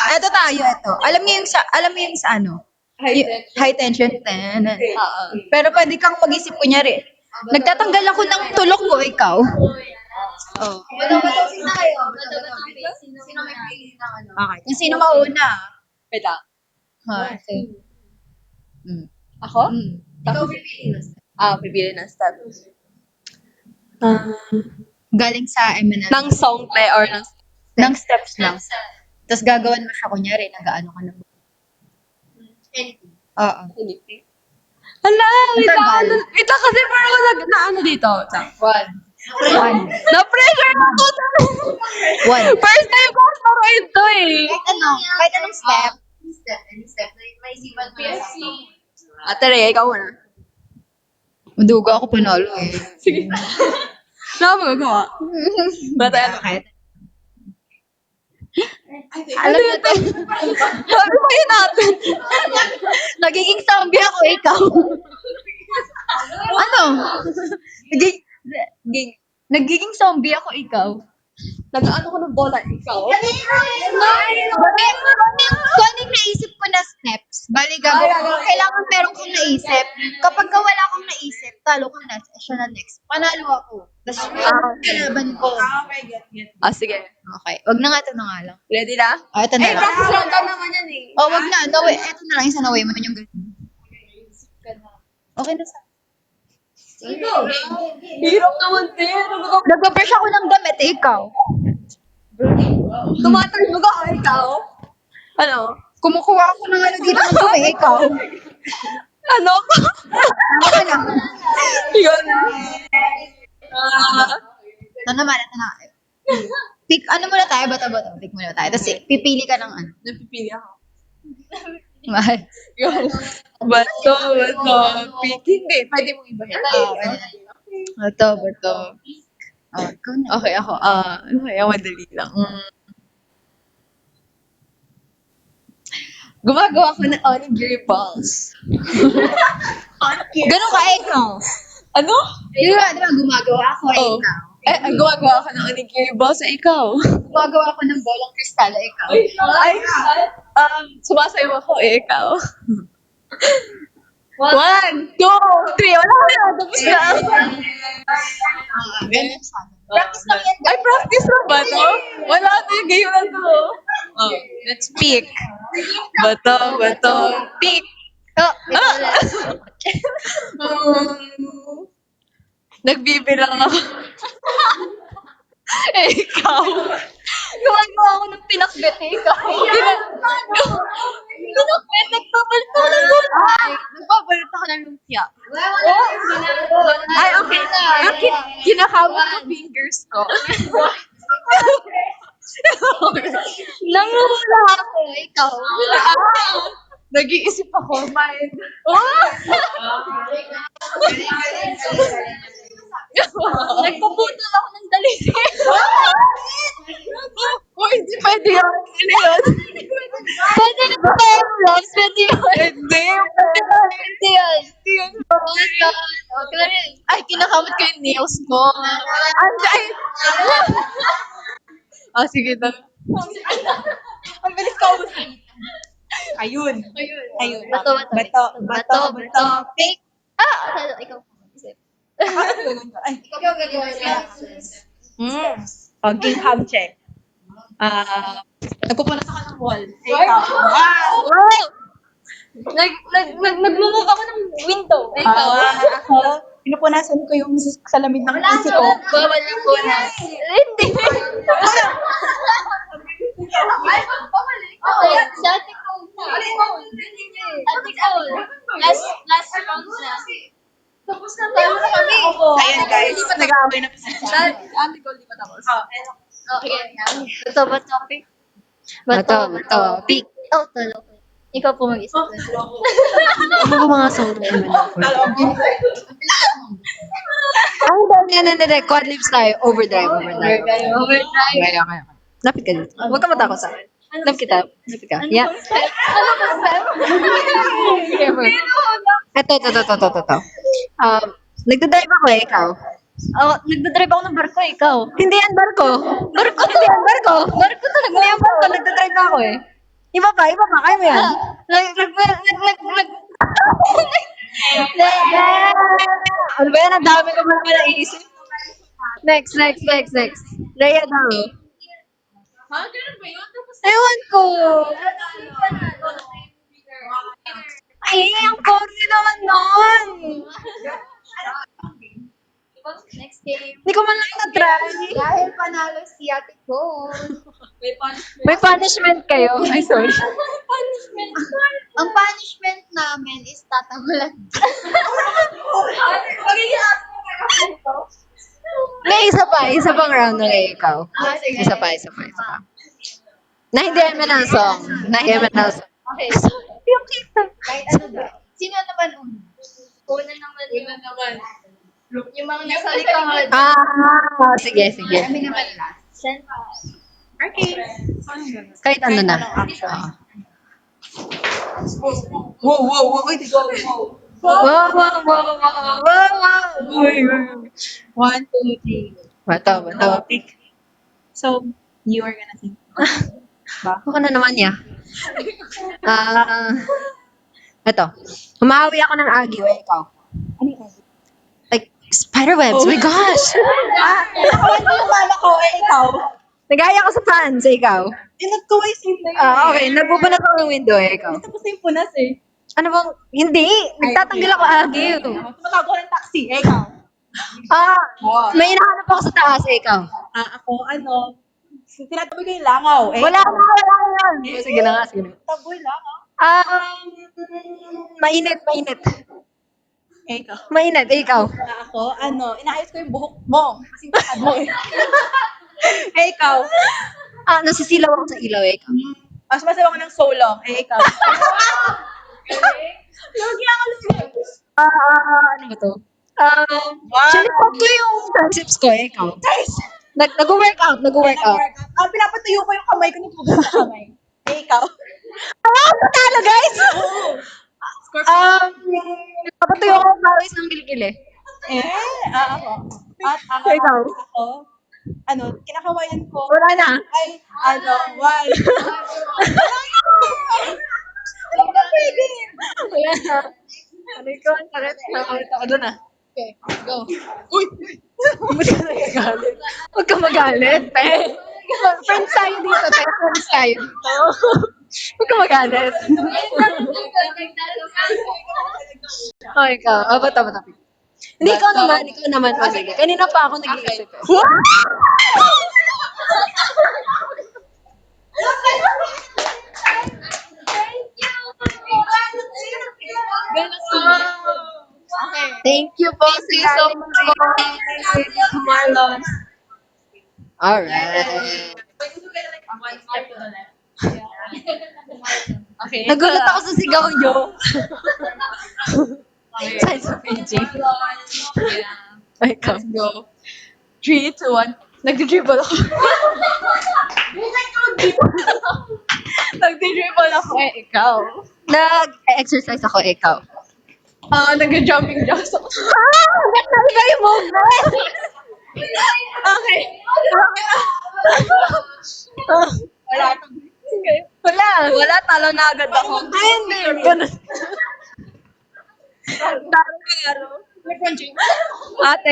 Ito tayo, ito. Alam mo yung sa ano? High tension. Pero pwede kang mag-isip kunyari. Nagtatanggal ako ng tulok ko, ikaw. Oh. Bato-batosin na kayo. Sino may pili ng ano? Okay. Kung sino mauna. Wait lang. Ha, sige. Ako? Ikaw pipili na. Pipili ng step. Galing sa M&M. Ng song play or ng steps lang. Tapos gagawan mo siya, kunyari, nag-ano ka na. Oo. Hala, wait Interval. lang. Wait lang kasi parang na dito. One. Na-pressure ako. One. First time ko sa ito eh. Kahit anong step. Any step. May isipan ko yan. Ate Rhea, ikaw muna. Maduga ako panalo eh. Sige. Ano magagawa? Wala tayo. Alam niyo to. Sabi pa yun natin. Nagiging zombie ako, ikaw. Ano? Nagiging zombie ako, ikaw. Nag-ano ko ng bola, ikaw. Kung anong naisip ko na steps, bali kailangan meron kang naisip. Kapag wala kang naisip, talo ka na, siya na next. Panalo ako. Tapos kalaban ko. Sige. Okay, wag na nga, ito na nga lang. Ready na? Ito na lang. Practice round ka naman yan eh. Wag na. Ito na lang, isa na way mo yung ganun. Okay na sa. Hirap naman din. Nag-brush ako ng damit, ikaw. Tumatalbo ka, ikaw. Ano? Kumukuha ako ng ano dito ng dumi, ikaw. Ano? Okay lang. Yun. Ito naman. Pick, ano muna tayo? Bato-bato. Pick muna tayo. Tapos pipili ka ng ano. Napipili ako. Mahal. Bato. Hindi, pwede mong ibahin. Bato. Ikaw na. Okay, ako. Ano kaya? Madali lang. Gumagawa ko ng onigiri balls. Ganun ka, ikaw. Ano? Di ba gumagawa ako, Oh. ikaw. Gumagawa ko ng onigiri balls sa ikaw. Gumagawa ako ng bolang kristal, ikaw. Sumasayaw ako ikaw. 1, 2, 3. Wala ko na. Tapos na. Ganun sana. Practice lang yan. Ay, practice na ba to? Wala na yung game na to. Let's pick. Bato, pick. Nagbibilang ako. Ikaw. Gumagawa ako ng pinakbet, ikaw. Pinakbet, nagpapalit ako ng gulay. Nagpapalit ako ng Yeah. Ay, okay. Akin, kinakamot ko fingers ko. Nangungula ako. Ikaw. Nag-iisip ako, mind. Nagpuputol ako ng daliri. Hindi pwede yun. Ano yun? Pwede na tayo, Roms. Pwede yun. Hindi. Pwede yun. Oh my God. Okay lang yun. Ay, kinakamot ko yung nails ko. Ay! Sige na. Ang bilis ka ubus. Ayun. Bato. Pick. Ikaw. Isip. Ay. Ikaw gagawa. Game hub check. Nagpupunas ako ng wall. Ikaw. Wow! Nag-move ako ng window. Ikaw. Ako, pinupunasan ko yung salamin ng AC ko. Bawal ng punas. Hindi. Okay, sa ate ko. Ate ko. Last round na. Tapos na tayo na kami. Ayan guys, nag-aaway na po sila. Ate ko, di pa tapos. Okay. Bato, pick. Bato, pick. Oh, talo. Ikaw po mag-isip. Ano ba mga song na yun? Hindi. Quad lips tayo. Overdrive. Okay. Lapit ka dito. Huwag ka matakot sa akin. Lapit ka. Yeah. Ito. Nagdadrive ako ikaw. Nagdadrive ako ng barko, ikaw. Hindi yan barko. Barko Hindi yan barko. Barko talaga. Hindi yan barko. Nagdadrive na ako eh. Iba pa. Kaya mo yan. Ano ba yan? Ang dami ko ba naman naisip? Next. Rhea daw. Ganun ba yun? Tapos Ewan ko. Ay, ang corny naman nun. Next game. Hindi ko man lang na-try. Dahil panalo si ate ko. May punishment kayo. Ay, sorry. Ang punishment namin is tatawalan. May isa pang round na kayo ikaw. Sige. Isa pa. Nahindihan mo ng song. Okay. Yung kita. Kahit ano ba? Sino naman una? Una naman. Yung mga nasa likod. Sige. Kami naman last. Send pa. Okay. Kahit ano na. Wow. Uy, go. Wow. 1, 2, 3. Bato. Pick. So, you are gonna think. Ako na naman niya. Ito. Humahawi ako ng agiw. Ikaw. Ano yung Like, spiderwebs. Oh my gosh. Nakawin ko yung mama ko, ikaw. Nagaya ko sa fans. Ikaw. Nagkaway sa'yo na Okay. Nagbubunas ako ng window. Ikaw. Tapos na yung punas eh. Ano bang? Hindi. Nagtatanggal ako agiw. Tumatago ng taxi, ikaw. May hinahanap ako sa taas. Ikaw. Ako, tinataboy ko yung langaw. Wala yan. Sige na. Taboy langaw. Mainit. Ikaw. Mainit. Ikaw. Ako, inaayos ko yung buhok mo. Kasi bakad mo eh. Ikaw. Nasisilaw ako sa ilaw. Ikaw. Sumasawa ko ng solo. Ikaw. Lugi ako. Ano ba to? Sinipot ko yung triceps ko. Ikaw. Nag-workout. Pinapatuyo ko yung kamay ko ng pugas sa kamay. Ikaw. Talo, guys! Napatuyo ko ang pawis ng kilikili. Ako. At Ikaw. Ako, kinakawayan ko. Wala na. Ay, one. Wala na. Ano ikaw? Ang sakit. Nakakawit ako dun Okay, go. Ba't ka nagagalit? Huwag ka magalit, pe. Friends tayo dito, te. Friends tayo dito. Huwag ka magalit. Ikaw. Ba't. Hindi, ikaw naman. Sige. Kanina pa ako nag-iisip. Thank you po. Thank you so much po. Marlon. Alright. Okay. Nagulat ako sa sigaw nyo. Science of aging. Ay, Let's go. 3, 2, 1. Nagdi-dribble ako. Nagdi-dribble ako. Ikaw. Nag-exercise ako, ikaw. Nag-jumping jacks ako. Talaga yung movement! Okay. Wala, talo na agad ako. Ay, hindi. Ganun. Ate,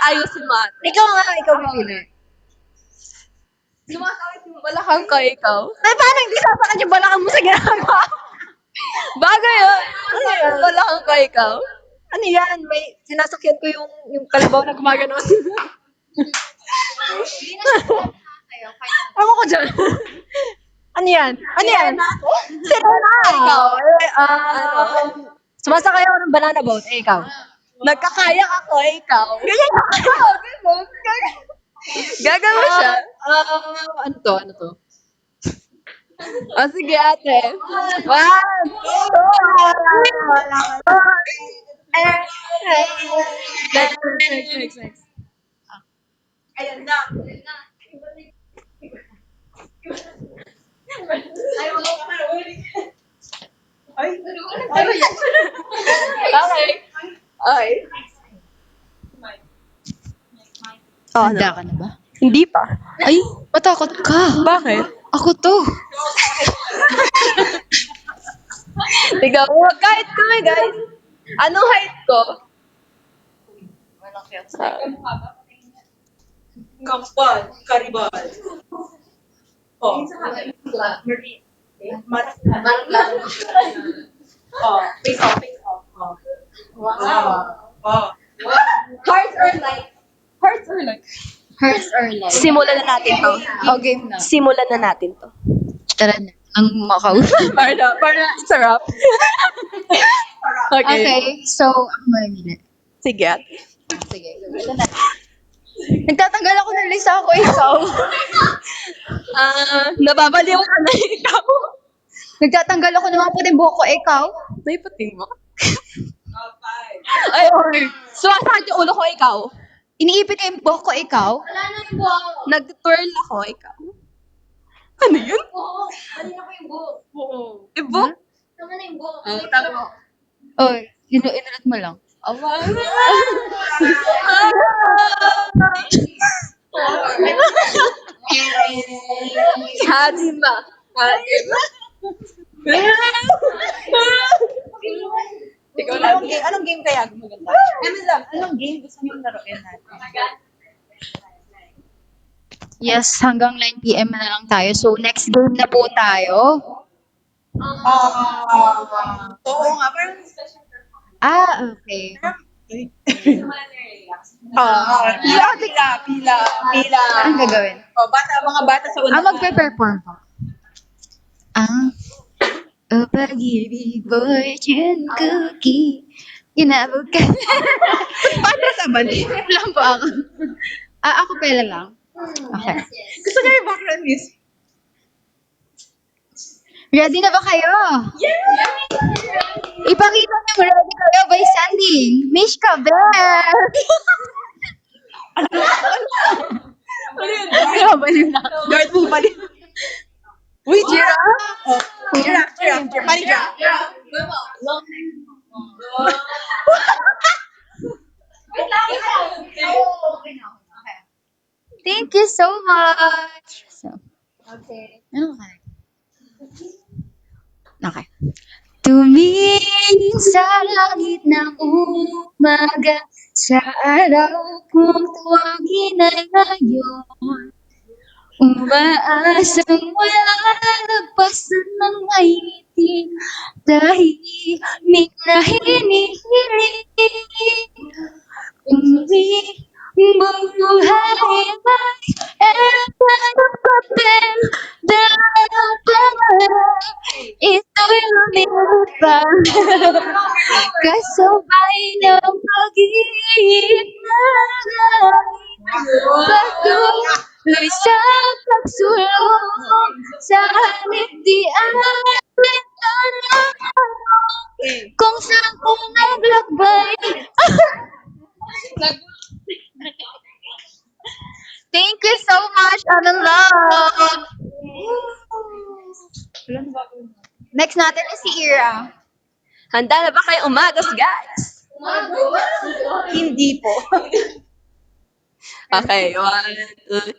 ayusin mo. Ikaw ikaw pipili. Sumasakit yung balakang ko, ikaw. Ay, paano hindi sasakit yung balakang mo sa ginagawa? Bagay yun. Balakang ko, ikaw. Ano yan? May sinasakyan ko yung kalabaw na gumaganon. Ako ko dyan. Ano yan? Sino na? Ikaw. Sumasakay ako ng banana boat. Ikaw. Nagkakayak ako, ikaw. Ganyan ako. Gagawa siya. Ano to? Sige, ate. One, Next. Ayan na. Okay. Handa ka na ba? Hindi pa. Ay, matakot ka. Bakit? Ako to. Tiga, kahit kami, guys. Anong height ko? Kampal, karibal. Oh. Face off. Oh. Oh. Hearts or light? Hearts or life? Simulan na natin to. Okay na. Simulan na natin to. Tara na. Ang makaw. Para it's a wrap. Okay, so, ako mamimili. Sige, ate. Sige, ito na. Nagtatanggal ako ng lisa ako, ikaw. Nababaliw ka na ikaw. Nagtatanggal ako ng mga puting buhok ko, ikaw. May pating mo. Ay, sumasakit yung ulo ko, ikaw. Iniipit ko yung buhok ko, ikaw. Nag-twirl ako, ikaw. Ano yun? Ibo? Tama. Oh, inulat mo lang. Hadima. Ikaw na. Anong game kaya maganda? Anong game gusto niyo laruin natin? Yes, hanggang 9 p.m. na lang tayo. So, next game na po tayo. Oo nga, parang Okay. pila. Anong gagawin? Oh, mga bata sa una. Magpe-perform ko. O pag-ibig, fortune cookie. Inabot ka. Paano sa bali? Lang po ako. Ako pala lang. Okay. Gusto niyo yung background music? Ready na ba kayo? Ipakita niyo ready kayo by sending Mishka Bell. Guard mo bali. Uy, giraffe. Oh, giraffe. Paano giraffe? Thank you so much. Okay. Okay. Tumingin sa langit ng umaga, sa araw kong tuwagin ay ngayon. Umaasang wala lagpasan ng mahitig, tahimik na hinihiling. Buhay ay ng papel, dahil ang pangarap, ito'y lumilipad. pa. Kasabay ng pag-ibig na patuloy sa pagsulong sa halip di amin kung saan ko naglakbay. Thank you so much, Ano Love! Next natin is si Ira. Handa na ba kayo umagos, guys? Hindi po. Okay, 1, 2.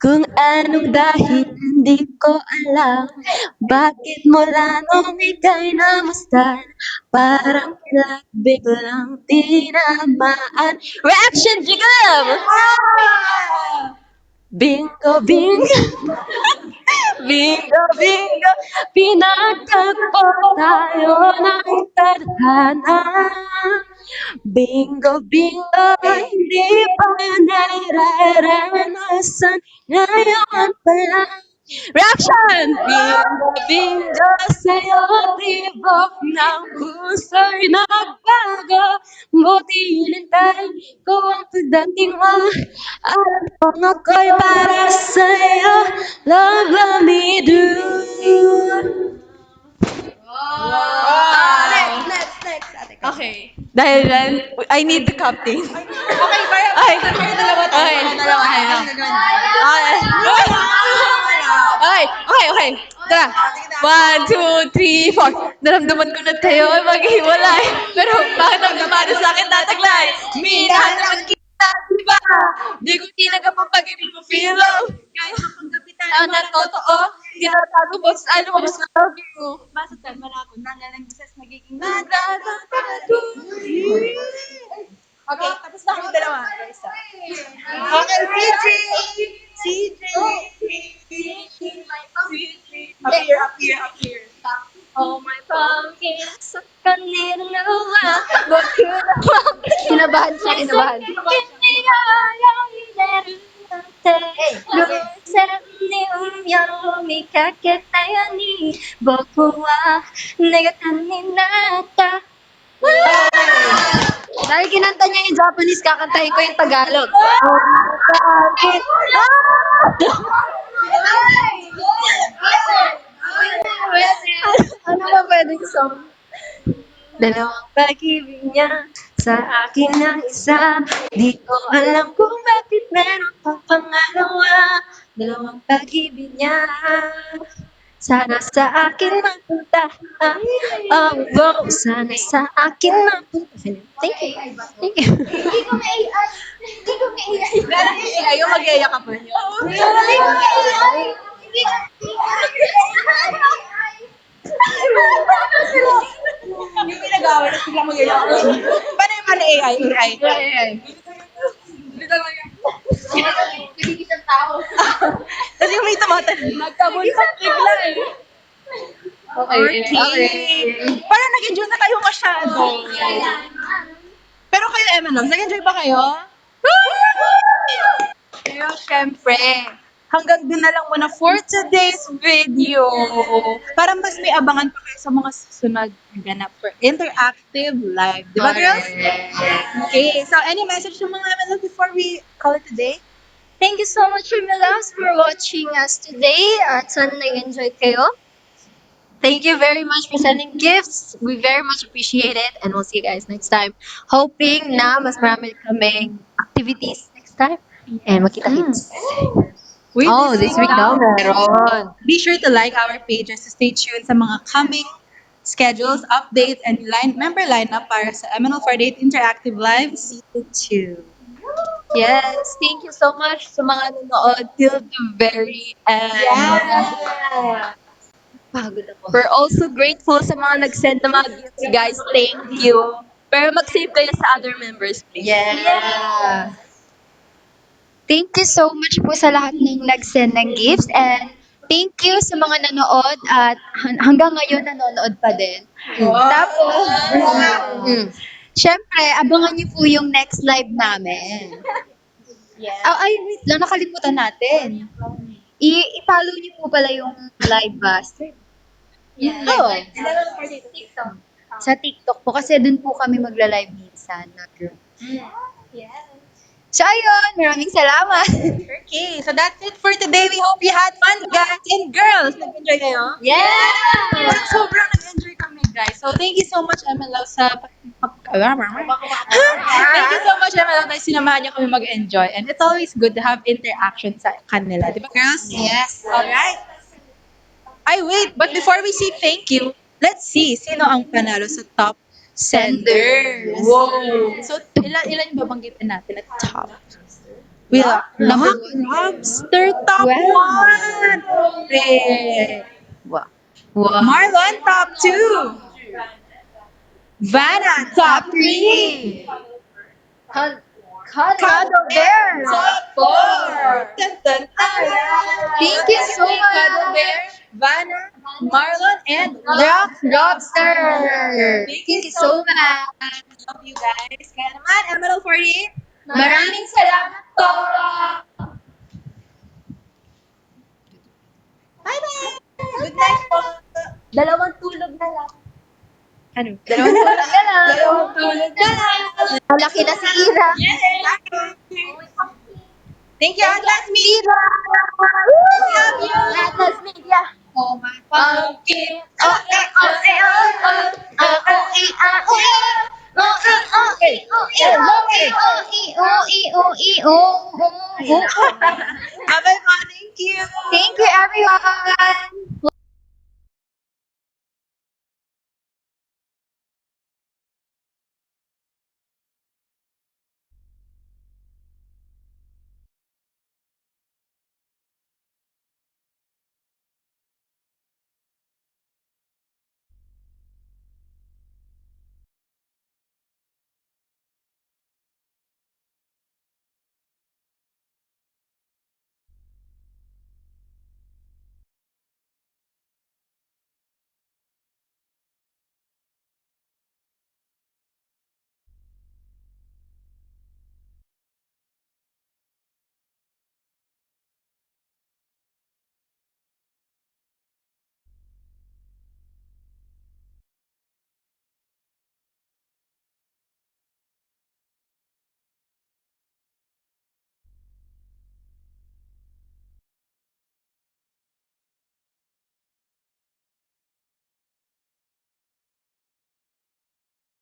Kung anong dahil hindi ko alam, bakit mula nung ika'y namastan, parang biglang tinamaan. Reaction, Jigab! Bingo, bingo. Bingo, bingo. Pinagtagpo tayo ng tadhana. Bingo, bingo. Hindi pa nararanasan. Ngayon pa lang. Reaction! Bingo, bingo. Sa'yo tibok ng puso'y nagbago. Buti hinintay ko ang pagdating mo. Alam kong ako'y para sa'yo. Love, love me do. Next. Ate ka. Okay. Dahil I need the captain. Okay, kaya Ay. kayo dalawa tayo. Okay. Kayo dalawa tayo. Okay. Tara. 1, 2, 3, 4. Naramdaman ko na tayo ay maghiwalay. Pero bakit ang gamada sa akin tataglay? Minahal naman kita, diba? Di ko tinagap ang pag-ibig mo, feel love. Kahit sa pagkapitan na totoo, tinatago mo sa ano mo sa love you. Basta tama na ako, nangalang sa nagiging Okay, tapos na kayo dalawa. Isa. Okay, CJ. Up here. Oh my pumpkin, sa kanina nawa, kinabahan siya. Dahil kinanta niya yung Japanese, kakantahin ko yung Tagalog. Oh my pumpkin. Ano ba pwedeng song? Dalawang pag-ibig niya sa akin ang isa. Di ko alam kung bakit meron pang pangalawa. Dalawang pag-ibig niya sana sa akin mapunta. Oh, wow, sana sa akin mapunta. Thank you. Hindi ko ma-AI. Meron yung AI, yung mag-iaya ka pa. Hindi ko ma-AI. Yung pinag-awal at biglang mag-iaya ka pa. Paano yung mga AI? Tapos yung may tumatanong. Nagkabuntot bigla eh. Okay. Parang nag-enjoy na kayo masyado. Pero kayo, Eminem, nag-enjoy ba kayo? Pero syempre, hanggang dun na lang muna for today's video. Para mas may abangan pa kayo sa mga susunod na ganap for interactive live. Di ba, girls? Okay, so any message to mga Eminem before we call it today? Thank you so much, my loves, for watching us today. At sana nag-enjoy kayo. Thank you very much for sending gifts. We very much appreciate it. And we'll see you guys next time. Hoping na mas marami kaming activities next time. And makita-kits. This week daw meron. Be sure to like our pages to stay tuned sa mga coming schedules, updates, and member lineup para sa MNL48 Interactive Live Season 2. Yes, thank you so much sa mga nanonood till the very end. Pagod ako. We're also grateful sa mga nag-send ng mga gifts, guys. Thank you. Pero mag-save kayo sa other members, please. Yeah. Thank you so much po sa lahat ng nag-send ng gifts and thank you sa mga nanood at hanggang ngayon nanonood pa din. Tapos, syempre, abangan niyo po yung next live namin. Wait lang, nakalimutan natin. I-follow niyo po pala yung live bus. Yeah. Sa TikTok po, kasi dun po kami magla-live minsan na group. So, ayun, maraming salamat. Okay, so that's it for today. We hope you had fun, guys and girls. Nag-enjoy kayo? Yeah! Parang sobrang nag-enjoy kami, guys. So, thank you so much, Emma Lau, sa Thank you so much, Emma Lau, dahil sinamahan niyo kami mag-enjoy. And it's always good to have interaction sa kanila. Di ba, girls? Yes. Alright. Ay, wait. But before we say thank you, let's see sino ang panalo sa top senders. Whoa. So, ilan babanggitin natin at top? We are number one. Lobster, top Wow. 1. Pre. Wow. Marlon, top 2. Vanna, top 3. Cuddle Bear, top 4. Dun, dun, dun. Thank you so much. Cuddle Bear, Vanna, Marlon, and Lobster. Thank you so much. Love you guys. Kaya naman, Emerald 48. Maraming salamat po. Bye-bye. Good night po. Dalawang tulog na lang. Ano? Dalawang tulog na lang. Dalawang tulog na lang. Malaki na si Ira. Thank you, Atlas Media. Love you. Atlas Media. Oh, my pumpkin. Bye-bye po. Thank you. Thank you, everyone.